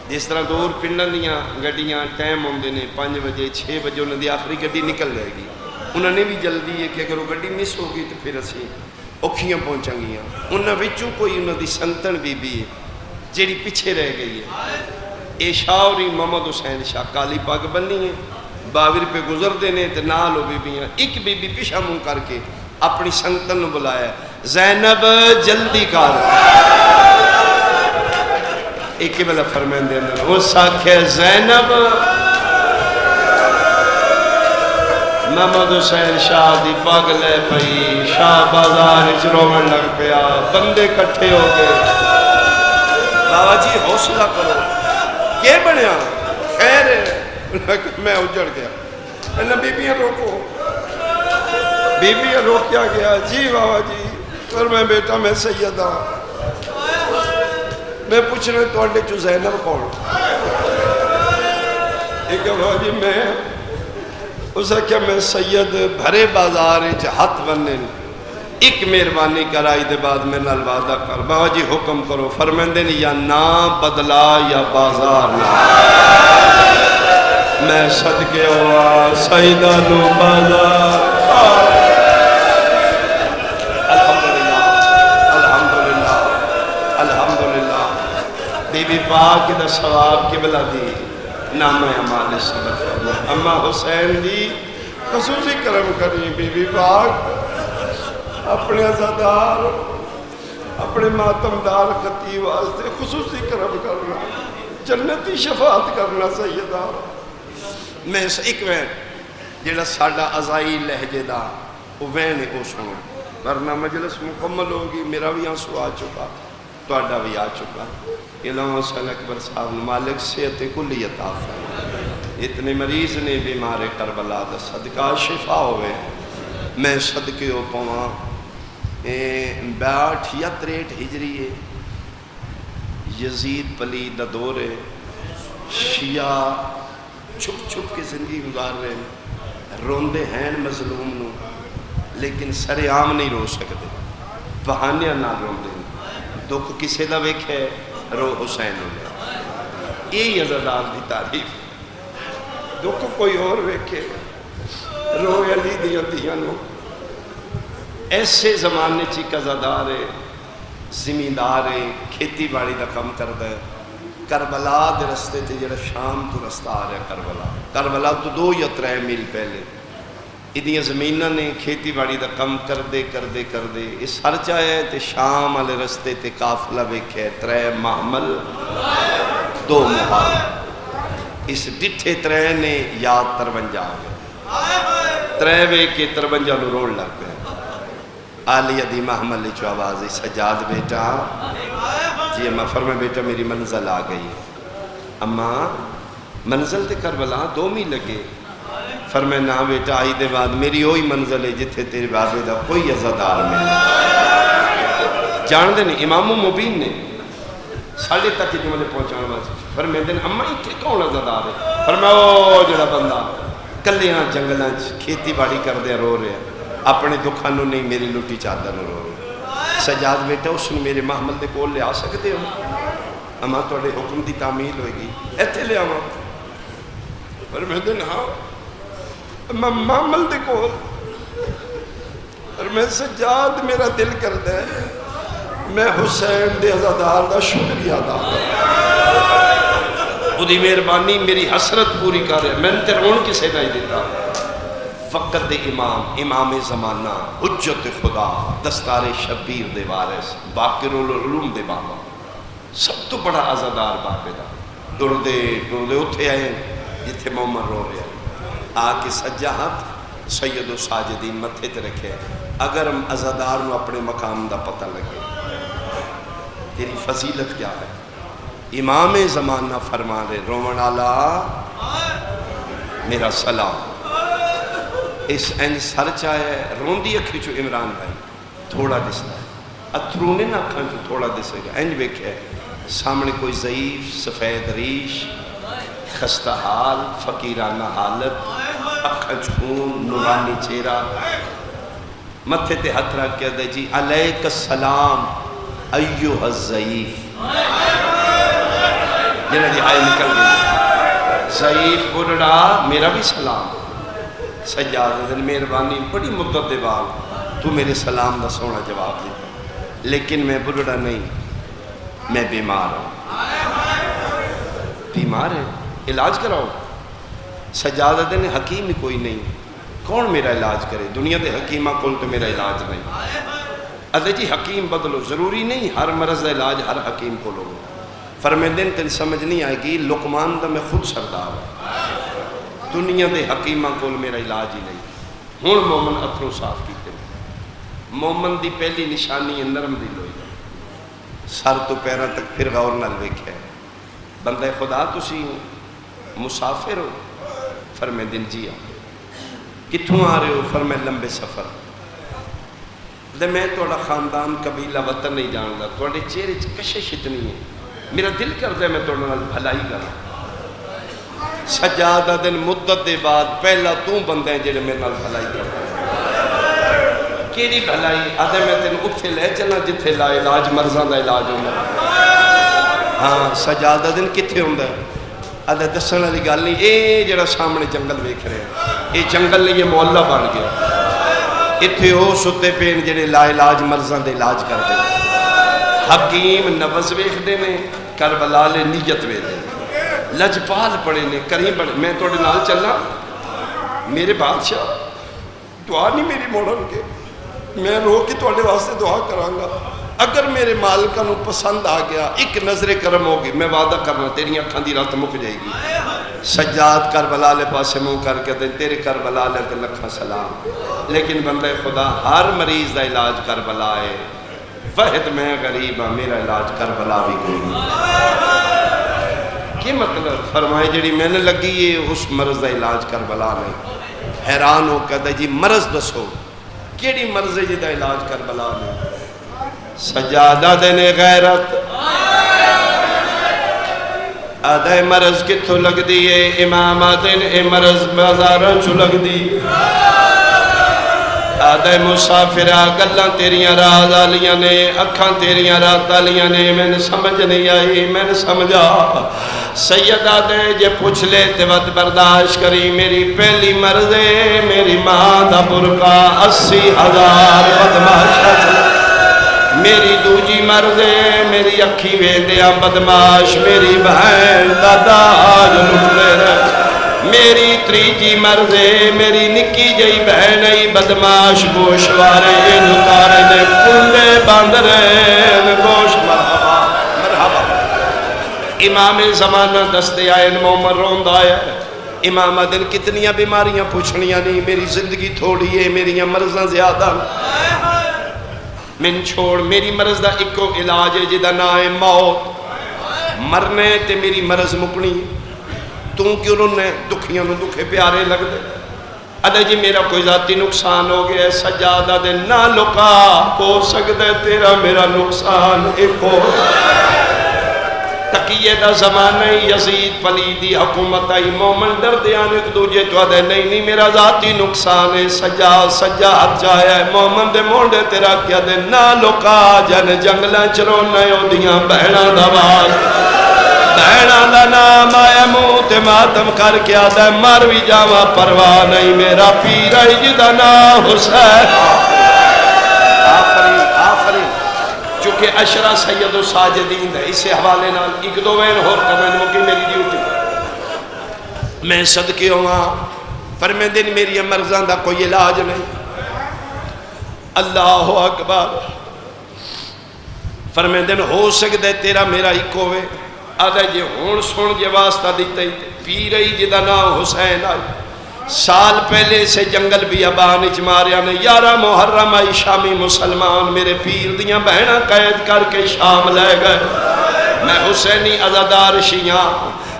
جس طرح دور پنڈن دیاں گڑیاں ٹائم ہوں دینے 5 بجے 6 بجے انہوں دی آخری گڑی نکل جائے گی انہوں نے بھی جلدی ہے کہ اگر وہ گڑی مس ہوگی تو پھر اسی اوکھیاں پہنچیں گیاں انہوں وچوں کوئی انہوں دی سنتن بی بی ہے جیڑی پیچھے رہ گئی ہے اے شاوری محمد حسین شاہ کالی پاک بننی ہے 22 روپے گزر دینے تے نال ہو بی بیاں ایک بی بی پیشہ منہ کر کے اپنی سنگتن نے بلایا زینب جلدی کر ایک ہی بلا فرمین دے اندر وہ ساکھے زینب محمد حسین شاہ دی پاگلے پئی شاہ بازار اجرومن لگ پیا بندے کٹھے ہو گئے بابا جی حوصلہ کرو کیا بنیا خیر ہے میں اجڑ گیا بی بیاں روکو بی بیاں روکیا گیا جی بابا جی اور میں بیٹا میں سید ہوں میں پوچھنا تو انڈے چو زینب کون ایک بابا جی میں اسے کیا میں سید بھرے بازار ہاتھ بننے ایک مہربانی کرائی دے بعد میں نال وعدہ کر بابا جی حکم کرو فرمیندے نہیں یا نا بدلا یا بازار نہ میں صدقے ہوا سیدہ نو بازار الحمدللہ الحمدللہ بی بی پاک دا ثواب کی بلا دی نام اعمال صبر اما حسین دی خصوصی کرم کری بی بی پاک اپنے عزادار اپنے ماتمدار خطیب واسطے خصوصی کرم کرنا جنتی شفاعت کرنا سیدہ میں ایک وین جیڑا ساڑا عزائی لہجے دا وہ وین ہے وہ سنو ورنہ مجلس مکمل ہوگی میرا بھی آنسو آ چکا توڑا بھی آ چکا علامہ صلی اللہ اکبر صاحب مالک صحت کلی عطا فرمائے اتنے مریض نے بیمار کربلا دا صدقہ شفا ہوئے میں صدقے ہو پواں 62 یا 63 ہجری ہے یزید پلید دا دور ہے شیعہ چھپ چھپ کے زندگی گزار رہے ہیں روندے ہیں مظلوم نو لیکن سر عام نہیں رو سکتے بہانیاں نہ روندے ہیں دکھ کسے دا ویکھے رو حسین ہو گیا یہی عزادار دی تعریف دکھ کوئی اور ویکھے رو علی دیاں دیاں نو ایسے زمانے چی عزادار ہے زمیندار ہے کھیتی باڑی دا کم کردا ہے کربلا دے رستے تے جڑا شام تو رستہ آ رہا ہے کربلا تو 2 یا 3 میل پہلے ادیاں زمیناں نے کھیتی باڑی دا کم کردے اس ہر چاہے تے شام والے رستے تے قافلہ ویکھے 3 محمل 2 محال اس ڈٹھے 3 نے یاد 53 آ گئے 3 ویکھے 53 نو روڑ لگ گئے آلیہ دی محمل چو آوازی سجاد بیٹا جی اماں فرمائے بیٹا میری منزل آ گئی اماں منزل تے کربلا 2 میل لگے فرمائے نا بیٹا آئی دے بعد میری ہوئی منزل ہے جتھے تیرے بابے دا کوئی عزادار میں جان دے نہیں امام مبین نے ساڑھے تک جملے پہنچانا بات فرمائے دن اماں ہی کون عزادار ہے فرمائے او جڑا بندہ کلیاں جنگلاں کھیتی باڑی کر دے رو رہے ہیں اپنے دکھانوں نہیں میری لوٹی چادر رو رہے سجاد بیٹا اس نے میرے محمل دے کول لے آ سکتے ہو اماں توڑے حکم دی تعمیل ہوئے گی ایتھے لے آماں فرمائے دن ہاں محمل دے کول اور میں سجاد میرا دل کرتا ہے میں حسین دے عزادار دا شکریہ ادا کروں وہی مہربانی میری حسرت پوری کر رہے میں تے رون کسے نہیں دیتا فقط دے امام زمانہ حجت خدا دستار شبیر دے وارث باقر العلوم دے بابا سب تو بڑا عزادار بابے دا ٹردے اتھے آئے جتھے محمد رو رہے آ کے سجا ہاتھ سید و ساجدین متھے تے رکھے اگر عزادار نو اپنے مقام دا پتہ لگے تیری فضیلت کیا ہے امام زمانہ فرما رہے رومن آلہ میرا سلام اس انج سر چاہے روندی اکھی چو عمران بھائی تھوڑا دستا ہے اترونے نہ اکھاں چو تھوڑا دسے گا انج ویکھے سامنے کوئی ضعیف سفید ریش خستہ حال فقیرانہ حالت اکھاں خون نورانی چہرہ متھے تے ہتھ رکھ کے دے جی علیک السلام ایوہ الضعیف جنہ جی آئے نکل گئی ضعیف بڑھڑا میرا بھی سلام سجاد دن مہربانی بڑی مدت دے بعد تو میرے سلام دا سونا جواب دے لیکن میں بڑھڑا نہیں میں بیمار ہوں بیمار ہے علاج کراؤ سجاد دن حکیم ہی کوئی نہیں کون میرا علاج کرے دنیا دے حکیمہ کول تو میرا علاج نہیں ادھے جی حکیم بدلو ضروری نہیں ہر مرض دا علاج ہر حکیم کو لو فرمیدن تن سمجھ نہیں آئے گی لقمان دا میں خود سردار ہوں دنیا دے حکیمہ کول میرا علاج ہی نہیں ہون مومن اتھروں صاف کیتے مومن دی پہلی نشانی ہے نرم دل ہوئی سر تو پیرہ تک پھر غور نہ ویکھے بندہ خدا تسی مسافر ہو فرمیدن جی آؤ کتھوں آ رہے ہو فرمائے لمبے سفر دے میں توڑا خاندان قبیلہ وطن نہیں جاندا توڑے چہرے کشش اتنی ہے میرا دل کرتا ہے میں توڑا بھلائی کروں سجادہ دن مدت دے بعد پہلا تو بندے جڑے میرے نال بھلائی کرتا کیڑی بھلائی آدھے میں تین اتھے لے چلا جتھے لا علاج مرضاں دا علاج ہونا ہاں سجادہ دن کتھے ہوندہ ہے آدھے دسن والی گل نہیں اے جڑا سامنے جنگل ویکھ رہے ہیں یہ جنگل نے یہ محلہ بن گیا اتھے ہو ستے پین جڑے لا علاج مرضاں دے علاج کر دے حکیم نبض ویکھ دے میں کربلا لے نیت وے دے لجپال پڑے نے کریم پڑے میں توڑے نال چلنا میرے بادشاہ دعا نہیں میری موڑن کے میں رو کی توڑے واسطے دعا کرانگا اگر میرے مالکہ نو پسند آ گیا ایک نظر کرم ہوگی میں وعدہ کرنا تیری اکھاں دی رات مک جائے گی سجاد کربلا لے پاسے منہ کر کے دیں تیرے کربلا لے تے لکھاں سلام لیکن بندہ خدا ہر مریض دا علاج کربلا ہے وحد میں غریب ہاں میرا علاج کربلا بھی کوئی نہیں کی مطلب فرمائے جڑی میں نے لگی ہے اس مرض دا علاج کربلا نہیں حیران ہو کہتا جی مرض دسو کیڑی مرض ہے جی دا علاج کربلا نہیں سجادہ دینے غیرت آدھے مرض کتھو لگ دیئے امام آدھے اے مرض بازاروں چھو لگ دی آدھے مسافرہ گلہ تیریاں راز آلیاں نے اکھاں تیریاں رات آلیاں نے میں نے سمجھ نہیں آئی میں نے سمجھا سید آدھے جے پوچھ لے تے وقت برداشت کری میری پہلی مرض ہے میری ماں دا برکا 80,000 بدماشا چلا میری دوجی مرض ہے میری اکھی ویندیاں بدماش میری بہن دادا آج لٹنے رہے میری تریجی مرض ہے میری نکی جئی بہن ای بدماش گوشوارے نکارے نے کندے باندرے گوش مرحبا مرحبا امام زمانہ دستے آئے محمد روند آیا امام دن کتنیاں بیماریاں پوچھنیاں نہیں میری زندگی تھوڑی ہے میری مرضاں زیادہ من چھوڑ میری مرض دا ایکو علاج ہے جدا نا ہے موت مرنے تے میری مرض مکنی توں کیوں انہوں نے دکھیاں نو دکھے پیارے لگ دے ادھے جی میرا کوئی ذاتی نقصان ہو گیا سجادہ دے نہ لکا ہو سکتے تیرا میرا نقصان ایک ہو تقیہ دا زمانہ یزید پلیدی حکومت آئی مومن ڈر دیان ایک دوجہ تو آدھے نہیں میرا ذاتی نقصان ہے سجا ہاتھ جایا ہے مومن دے مونڈے تیرا کیا دے نہ لکا جن جنگلہ چرو نیو دیاں بہنا دواز بہنا دا نام آیا موت ماتم کر کے آدھے مر بھی جاوہ پرواہ نہیں میرا پیرہ جدا نا حسین اشرا سید الساجدین ہے. اس حوالے نال ایک دو وین ہور کرن مکی میری ڈیوٹی میں صدقے ہواں فرمیندے نے میری مرضاں دا کوئی علاج نہیں. اللہ اکبر فرمیندے نے ہو سکتا ہے تیرا میرا ایک ہوئے. آدھا جی ہون سن جے واسطہ دیتا ہی پی رہی جدا نام حسین آئی. سال پہلے سے جنگل بھی ابان اجماریا نے 11 محرم آئی شامی مسلمان میرے پیر دیاں بہنہ قید کر کے شام لے گئے. میں حسینی عزادار شیعہ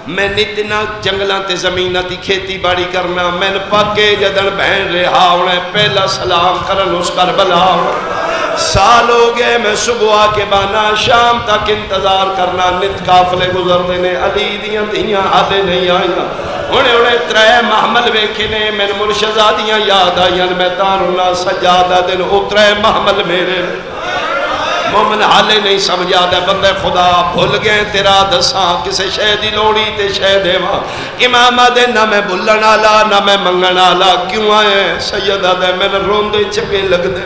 میں نتنا جنگلاں تے زمینہ تی کھیتی باڑی کرنا میں پاکے جدن بہن رہا ہونے پہلا سلام کرن اس کربلا ہونے. سال ہو گئے میں صبح کے بانا شام تک انتظار کرنا نت قافلے گزر دینے علی دیاں دیاں آدھے نہیں آئیاں. انہیں ترے محمل ویکھے نے میں مرشدہ دیاں یاد آئیاں میں تارنا سجادہ دن او ترے محمل میرے مومن حالے نہیں سمجھا دے بندے خدا بھول گئے تیرا دساں کسے شہدی لوڑی تے شہدے ماں امامہ دے نہ میں بھلن آلا نہ میں منگن آلا کیوں آئے سیدہ دے میں رون دے چپے لگ دے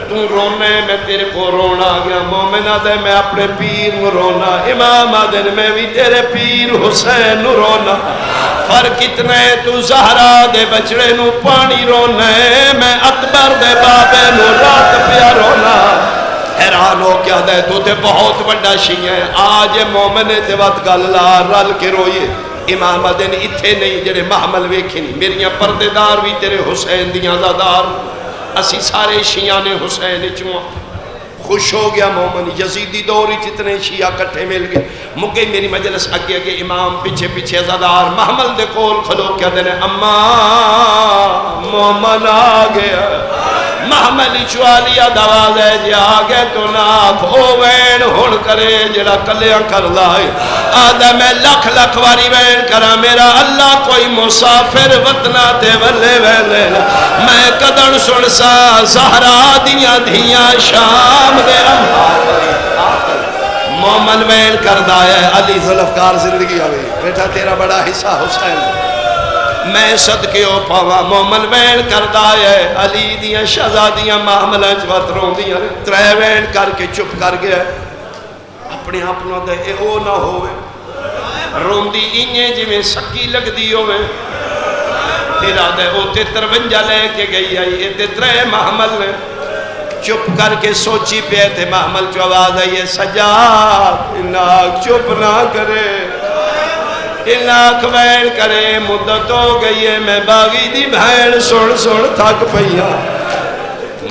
تو رونے میں تیرے کو رونا گیا مومنہ دے میں اپنے پیر نو رونا امامہ دے میں بھی تیرے پیر حسین نو رونا فرق اتنے تو زہرا دے بچڑے نو پانی رونے میں اکبر دے بابے نو رات پیا رونا. حیران ہو کیا دے تو تے بہت بڑا شیعہ ہے آج مومن تے وقت گلہ رل کے روئے. امام دن اتھے نہیں جڑے محمل ویکھے نہیں میریاں پردے دار بھی تیرے حسین دیاں زادار اسی سارے شیعہ نے حسین چوہاں. خوش ہو گیا مومن یزیدی دوری جتنے شیعہ کٹھے مل گئے مکہ میری مجلس اگے اگے امام پیچھے پیچھے زادار محمل دے کول کھلو کیا دینے اماں مومن آگیا محمل چوالیا دواز ہے جی آگے تو ناک وین ہون کرے جڑا کلیاں کر لائے آدھا میں لکھ لکھ واری وین کرا میرا اللہ کوئی مسافر وطنہ تے ولے ویلے میں قدر سن سا زہرا دیاں دھیاں شام دے مومن وین کر دایا علی ذوالفقار زندگی آوے بیٹا تیرا بڑا حصہ حسین میں صدقے ہو پاوا مومن وین کردہ ہے علی دیاں شہزادیاں معاملہ جوات رون دیاں ترے وین کر کے چپ کر گیا اپنے اپنا دے اے او نہ ہوئے رون دی انہیں جی میں سکی لگ دی ہوئے تیرا دے او تے 53 لے کے گئی آئی اے تے ترے محمل نے چپ کر کے سوچی پہ تے محمل جو آواز ہے یہ سجاد انہاں چپ نہ کرے لاکھ وین کرے مدت ہو گئی ہے میں باغی دی بھین سن تھک پہیا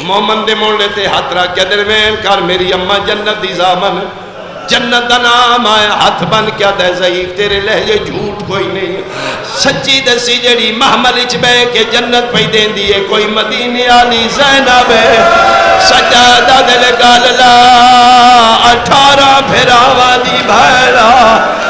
مومن دے موڑے تے ہاتھ رکھ کے در وین کر میری اممہ جنت دی زامن جنت دا نام آیا ہاتھ بن کیا دے ضعیف تیرے لہجے جھوٹ کوئی نہیں سچی دسی جڑی محمل اچ بے کے جنت پہ دین دیئے کوئی مدینی آلی زینب سجادہ دل گاللہ 18 پھراوا دی بھیڑا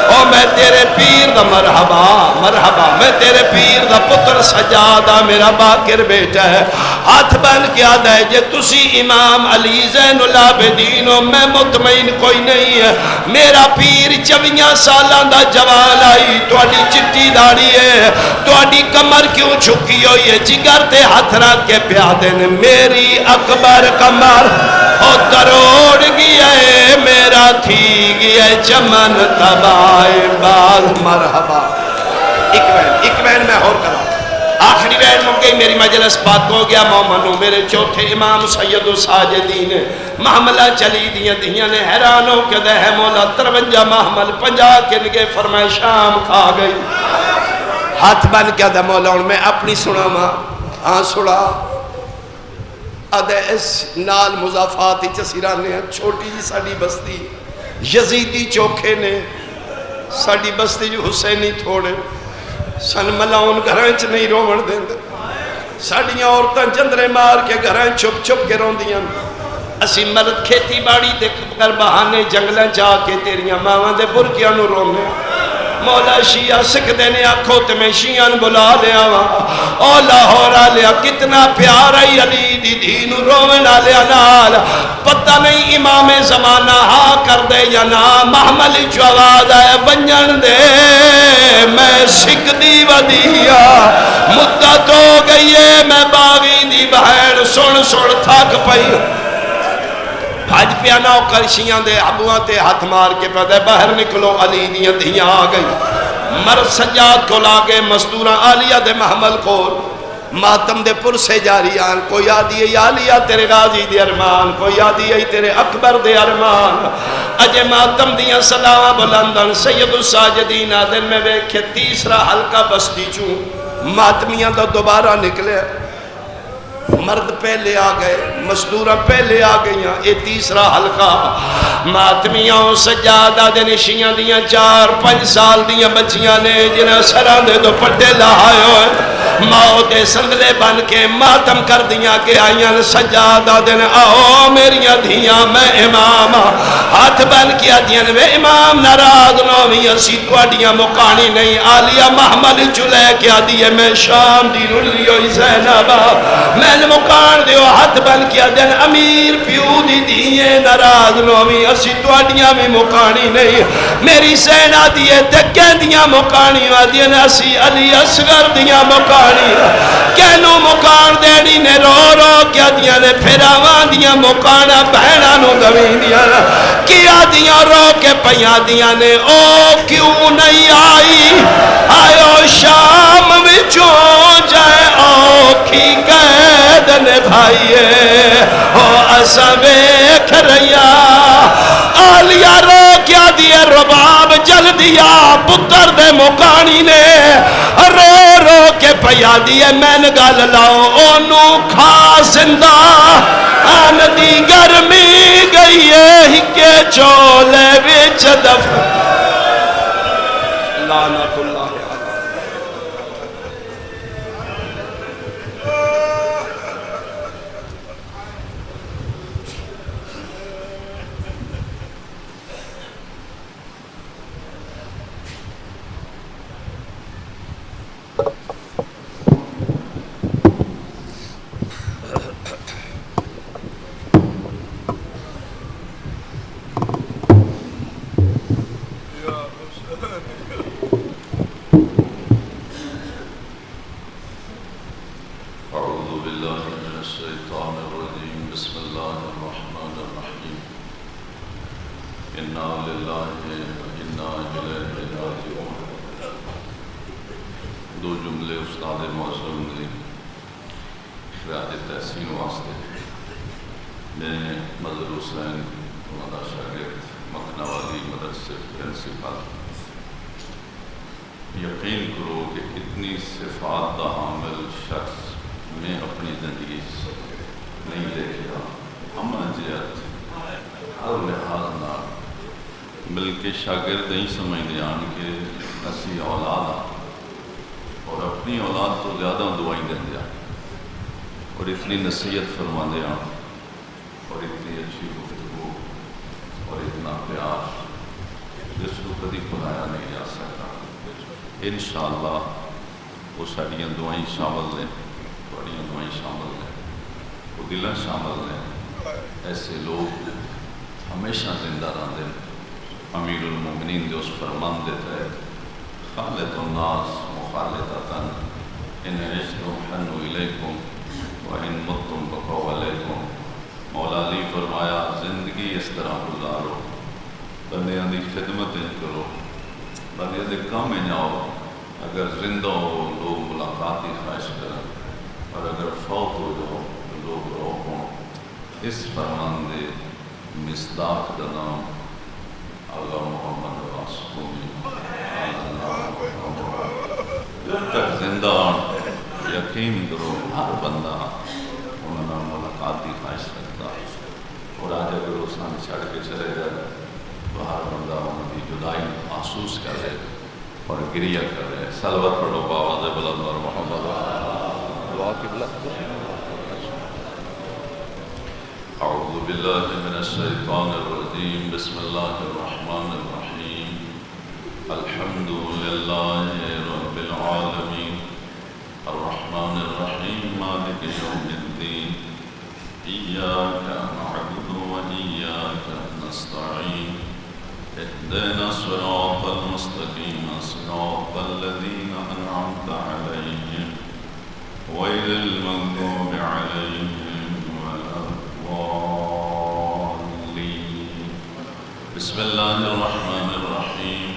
او میں تیرے پیر دا مرحبا مرحبا میں تیرے پیر دا پتر سجادہ میرا باکر بیٹا ہے ہاتھ بن کیا دے جے تسی امام علی زین العابدین ہو میں مطمئن کوئی نہیں ہے میرا پیر 24 سالان دا جوان آئی توڑی چٹی داڑی ہے توڑی کمر کیوں چھکی ہوئی ہے جگر تے ہاتھ رات کے پیادے نے میری اکبر کمر او تروڑ گیا ہے میرا تھی گیا چمن تبائے باز مرحبا ایک وین میں اور کرا آخری وین مکہ میری مجلس بات ہو گیا مومنوں میرے چوتھے امام سید الساجدین محملہ چلی دیاں نے حیران ہو کے دے ہے مولا 53 محمل 50 کنگے فرمائے شام کھا گئی ہاتھ بن کیا دے مولا میں اپنی سنا ماں ہاں سڑا ادھے اس نال مضافاتی چسیرانے ہیں چھوٹی جی ساڑی بستی یزیدی چوکھے نے ساڑی بستی جو حسینی تھوڑے سن ملاؤن گھرانچ نہیں رومن دیں دے ساڑیاں عورتاں جندرے مار کے گھران چھپ چھپ کے رون دیاں اسی مرد کھیتی باڑی دے کر بہانے جنگلیں جا کے تیریاں ماں دے برکیاں نو رونے مولا شیعہ سکھ دینے آنکھوں تے میں شیعہ بلا لیا او لاہور آلیا کتنا پیارا علی دی دین رومن آلیا نال پتہ نہیں امام زمانہ ہاں کر دے یا نا محمل چواد آئے بنجن دے میں سکھ دی ودیا مدت ہو گئی ہے میں باغی دی بہن سن تھک پئی اج پیا نوکر شیاں دے ابواں تے ہاتھ مار کے پہ باہر نکلو علی دیاں دھیاں آ گئی مرد سجاد کو لاگے مستوراں عالیہ دے محمل کھول ماتم دے پر سے جاری آن کوئی آدھی ہے عالیہ تیرے غازی دے ارمان کوئی آدھی ہے تیرے اکبر دے ارمان اجے ماتم دیاں صداواں بلندن سید الساجدین دن میں ویکھے تیسرا حلقہ بستی چوں ماتمیاں دا دوبارہ نکلے مرد پہلے آ گئے مزدورہ پہلے آ گئیاں اے تیسرا حلقہ ماتمیاں سجادہ دے نشیاں دیاں 4-5 سال دیاں بچیاں نے جنہیں سران دے دو پٹے لہائے ہوئے ماں دے سندلے بن کے ماتم کر دیاں کہ آئیاں سجادہ دن آؤ میریاں دھیاں میں امام ہاتھ بن کیا دیاں وے امام ناراض نوی اسی توڑیاں مکانی نہیں عالیہ محمل چلے کیا دیئے میں شام دی رلی ہوئی زینبہ میں مکان دیو ہاتھ بن کیا دن امیر پیو دی دیئے ناراض نوی اسی توڑیاں میں مکانی نہیں میری سینہ دیئے تکیں دیاں مکانی دیئے اسی علی اصغر دیاں مکانی کہنو مکان دیڑی نے رو رو کیا دیاں نے پھراوان دیاں مکانا بہنا نو دوین دیاں کیا دیاں رو کے پیاں دیاں نے او کیوں نہیں آئی آئیو شام وچوں جائے اوکھی قید نبھائیے او اسا ویکھ رہیا آلیہ رو کیا دیئے رباب جل دیا پتر دے مکانی نے رو رو کے پیا دیئے میں نگال لاؤ اونو کھا زندہ آن دی گرمی گئی ہے کہ چولے وچ دف لعنت اللہ دو جملے استاد معظم نے خراج تحسین واسطے میں مظہر حسین ہمارا شاگرد مکھنہ والی مدرسے پرنسپل یقین کرو کہ اتنی صفات دا حامل شخص میں اپنی زندگی نہیں دیکھا امن جہت ہر لحاظ نہ بلکہ شاگرد نہیں سمجھتے آن کے اسی اولاد اور اپنی اولاد تو زیادہ دعائیں دیں دیا اور اتنی نصیحت فرما دیا اور اتنی اچھی گفتگو اور اتنا پیار جس کو کبھی بلایا نہیں جا سکتا انشاءاللہ وہ ساڑیاں دعائیں شامل لیں بڑیاں دعائیں شامل لیں وہ دلیں شامل لیں ایسے لوگ ہمیشہ زندہ رہتے ہیں امیر المومنین جو اس فرمان دیتا ہے خالد الناس مخالدتاً ان عشتم حنو الیکم وان متم بقو علیکم مولا علی فرمایا زندگی اس طرح گزارو بندیاں دی خدمت کرو بندیاں دے کام میں جاؤ اگر زندہ ہو لوگ ملاقات کی خواہش کریں اور اگر فوت ہو جاؤ تو لوگ رو ہوں اس فرمان دے مصداق دا نام آغا محمد واسقومی جب تک زندہ یقین کرو ہر بندہ انہوں ملاقات کی خواہش رکھتا اور آج اگر اس نے چھڑ کے چلے جائے تو ہر بندہ انہوں کی جدائی محسوس کرے اور گریہ کرے سلوت پڑھو باواز بلند اور محمد دعا قبلہ اعوذ باللہ من الشیطان الرجیم بسم اللہ الرحمن الرحیم الحمد للہ رب العالمین الرحمن الرحیم مالک یوم الدین ایاک نعبد و ایاک نستعین اهدنا الصراط المستقیم صراط الذین انعمت علیہم غیر المغضوب علیہم ولا الضالین بسم الله الرحمن الرحيم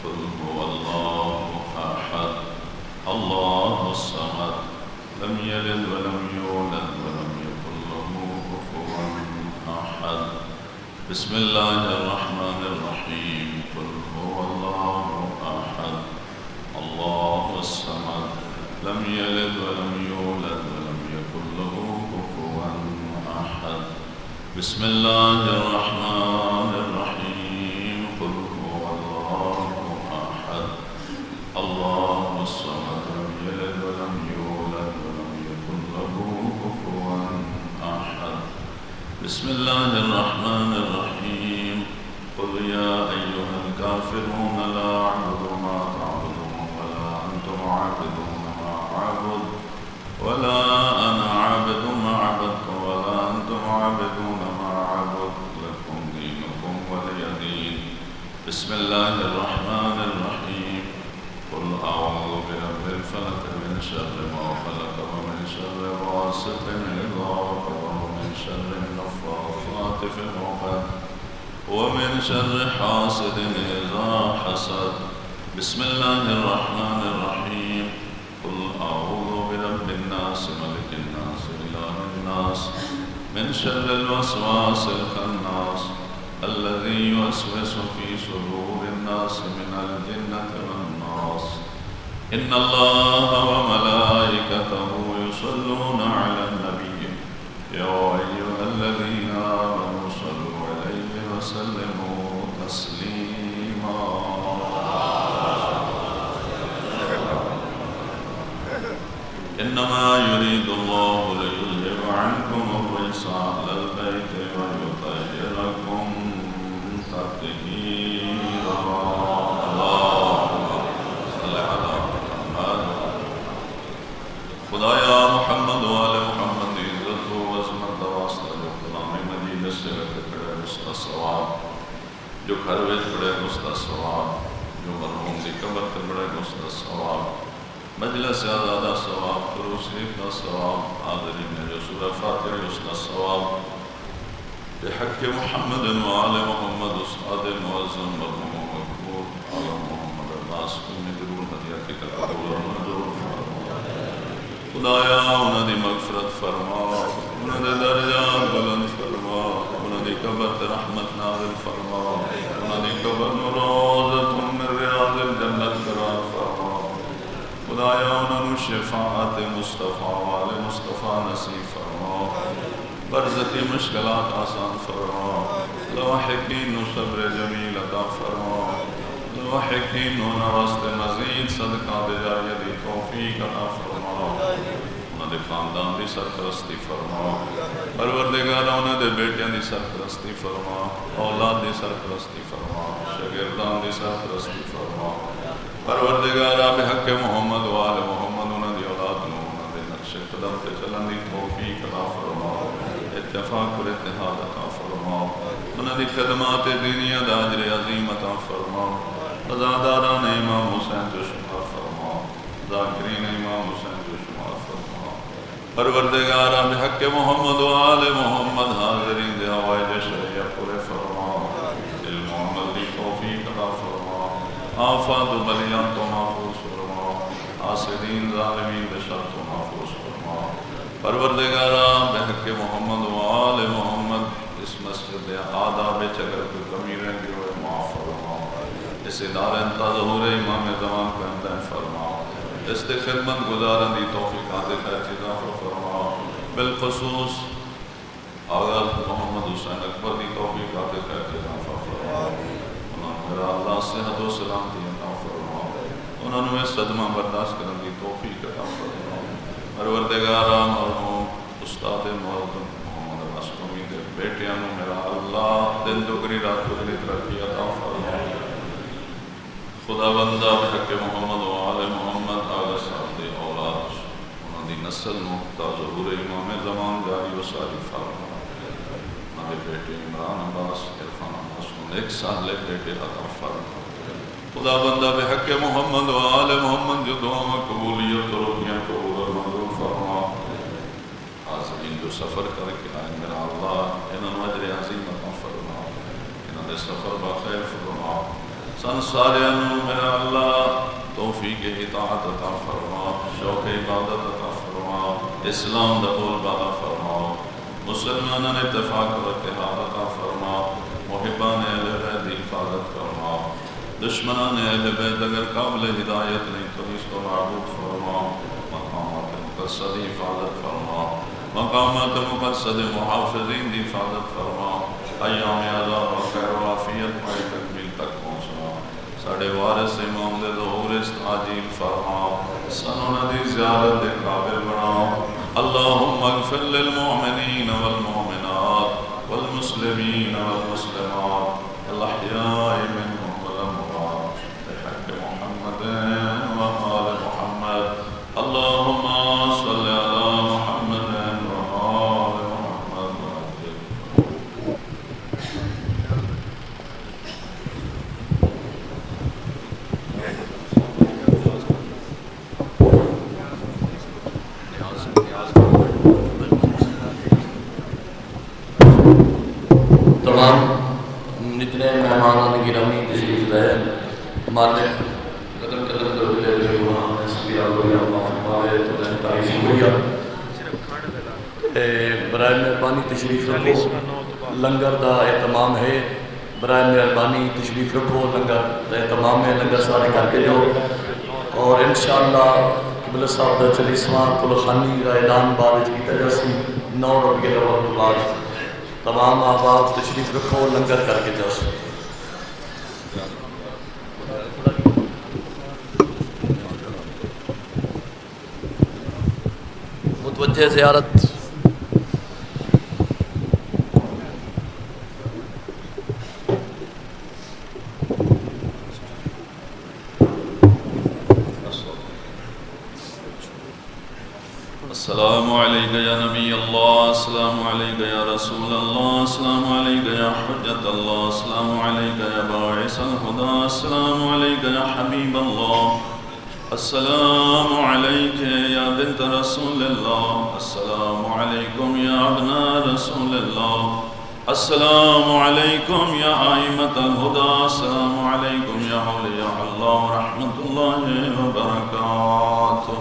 قل هو الله أحد الله الصمد لم يلد ولم يولد ولم يكن له كفوا أحد بسم الله الرحمن الرحيم قل هو الله أحد الله الصمد لم يلد ولم يولد ولم يكن له كفوا أحد بسم الله الرحمن الرحيم قل هو الله أحد الله الصمد لم يلد ولم يولد ولم يكن له كفوا أحد بسم الله الرحمن الرحيم قل يا أيها الكافرون لا أعبد ما تعبدون ولا أنتم عابدون ما أعبد ولا أنا عابد ما عبدتم ولا أنتم عابدون ما أعبد لكم دينكم ولي دين بسم الله الرحمن الرحيم قل أعوذ برب الفلق من شر ما خلق ومن شر غاسق إذا وقب ومن شر النفاثات في العقد ومن شر حاسد إذا حسد بسم الله الرحمن الرحيم قل أعوذ برب الناس ملك الناس إله الناس من شر الوسواس الخناس الذي يوسوس في صدور الناس من الجنة والناس إن الله وملائكته يصلون على النبي يا أيها الذين آمنوا صلوا عليه وسلموا تسليما إنما يريد الله ليذهب عنكم الرجس أهل البيت ويطهركم تطهيرا اللهم صل على محمد خدایا محمد وآل محمد عزت و عظمت واسطہ جو کلام مجید سے پڑھے اس کا ثواب جو گھر وچ پڑھے اس کا ثواب جو مرحوم کی قبر تے پڑھے اس کا ثواب مجلس سے زیادہ ثواب درود شریف کا ثواب حاضرین نے جو سورہ فاتحہ اس کا ثواب بحق محمد وآل محمد استاد معظم مرحوم مقبول آل محمد عباس کو ضرور ہدیہ کی قبول اور منظور خدایا انہاں دی مغفرت فرما انہاں دے درجات بلند فرما انہاں دی قبر تے رحمت نازل فرما انہاں دی قبر نو روضۃ من ریاض الجنت قرار فرما خدایا انہوں شفاعت مصطفیٰ والے مصطفیٰ نصیب فرما برزخی مشکلات آسان فرما لواحقین صبر جمیل عطا فرما لواحقین واسطے مزید صدقہ دجاریہ دی توفیق عطا فرما انہوں دے خاندان دی سرپرستی فرما پروردگار انہوں دے بیٹیاں دی سرپرستی فرما اولاد دی سرپرستی فرما شاگردان دی سرپرستی فرما پروردگار بحق محمد وآل محمد انہوں دی اولاد انہوں دے نقش قدم پہ چلن دی توفیق عطا فرما اتفاق اور اتحاد عطا فرما انہوں دی خدمات دینیہ دا اجر عظیم عطا فرما عزاداران امام حسین جو شمار فرما ذاکرین امام حسین جو شمار فرما پروردگار بحق محمد وآل محمد حاضرین دے حوائج شریعہ پورے فرما علم و عمل دی توفیق عطا فرما آفات و بلیان تو محفوظ فرما حاسدین ظالمین بشر تو محفوظ فرما پروردگارہ بحق محمد و آل محمد اس مسجد آداب چگر کوئی کمی رنگی ہوئے معاف فرما اس ادارہ انتا ظہور امام زمان کو اندن فرما اس دے خدمت گزارن دی توفیقات خیر چیزاں فرما بالخصوص آغاز محمد حسین اکبر دی توفیقات خیر چیزاں فرما میرا اللہ صحت و سلامتی عطا فرما انہوں نے صدمہ برداشت کرنے کی توفیق عطا فرما پروردگارہ مرحوم استاد معظم محمد عباس قومی دے بیٹیاں نو میرا اللہ دن دگری رات دگری ترقی عطا فرما خدا بندہ بحق محمد و آل محمد آل صاحب دے اولاد انہوں دی نسل مقتا ظہور امام زمان جاری و ساری فرما انہوں دے بیٹے عمران عباس عرفان عباس کو ایک سال بیٹے عطا فرما خدا بندہ بحق محمد و آل محمد جو دعا قبولیت و روحیاں قبول اور منظور فرما حاضرین جو سفر کر کے آئے میرا اللہ انہوں اجر عظیم عطا فرما انہوں سارے سفر بخیر فرما سن سارے میرا اللہ توفیق اطاعت عطا فرما شوق عبادت عطا فرما اسلام دا بول بالا فرما مسلمانان اتفاق و اتحاد عطا فرما محبان اہل بیت دی حفاظت فرما دشمنان اہل بیت اگر قابل ہدایت نہیں تو اس کو معبود فرما مقامات مقصد حفاظت فرما مقامات مقصد محافظین دی حفاظت فرما ایام عذاب و خیر و عافیت پائی تکمیل تک پہنچنا ساڑھے وارث امام دے ظہور استعجیل فرما سنوں دی زیارت دے قابل بناؤ اللہم اغفر للمؤمنین والمؤمنات والمسلمین والمسلمات الاحیاء منهم والاموات بحق محمد وآل محمد اللہم صل علی محمد وآل محمد تمام جتنے مہمانان گرامی تشریف لائے مالک قدر قدر درجے جو وہاں میں سبھی آپ یا اللہ فرمائے تو میں تعریف شکریہ برائے مہربانی تشریف رکھو لنگر دا اہتمام ہے برائے مہربانی تشریف رکھو لنگر دا اہتمام ہے لنگر سارے کر کے جو اور انشاءاللہ قبلہ صاحب دا 40واں کلخانی کا اعلان بعد کی طرح سے 9 ربیع الاول کے بعد تمام احباب تشریف رکھو لنگر کر کے جاؤ متوجہ زیارت السلام علیکہ یا نبی اللہ السلام علیکہ یا رسول اللہ السلام علیکہ یا حجت اللہ السلام علیکہ یا باعث الہدا السلام علیکہ یا حبیب اللہ السلام علیکہ یا بنت رسول اللہ السلام علیکم یا ابناء رسول اللہ السلام علیکم یا آئمت الہدا السلام علیکم یا اولیاء اللہ ورحمت اللہ وبرکاتہ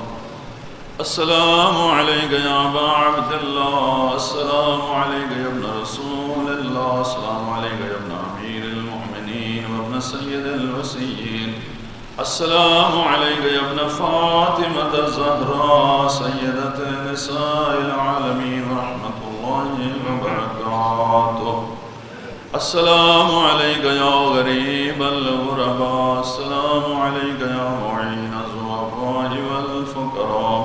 السلام علیکہ یا ابا عبد اللہ السلام علیکہ یا ابن رسول اللہ السلام علیکہ یا ابن امیر المؤمنین وابن سید الوسیین السلام علیکہ یا ابن فاطمة الزہراء سیدت نساء العالمین ورحمت اللہ وبرکاتہ السلام علیکہ یا غریب الغرباء السلام علیکہ یا معین الضعفاء والفقراء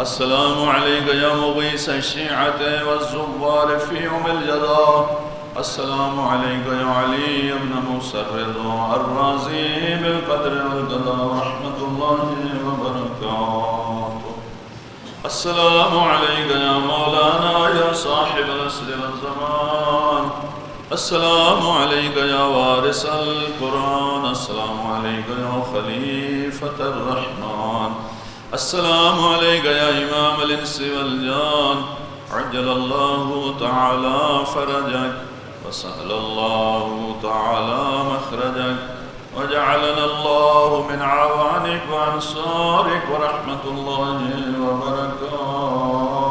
السلام علیکہ یا مغیث الشیعة والزوار فی یوم الجزاء السلام علیکہ یا علی ابن مسرد الرازی بالقدر والقضاء ورحمت اللہ وبرکاتہ السلام علیکہ یا مولانا یا صاحب العصر والزمان السلام علیکہ یا وارث القرآن السلام علیکہ یا خلیفۃ الرحمن السلام علیکہ یا امام الانس والجان عجل اللہ تعالی فرجک وسهل الله تعالى مخرجك وجعلنا الله من عوانك وأنصارك ورحمة الله وبركاته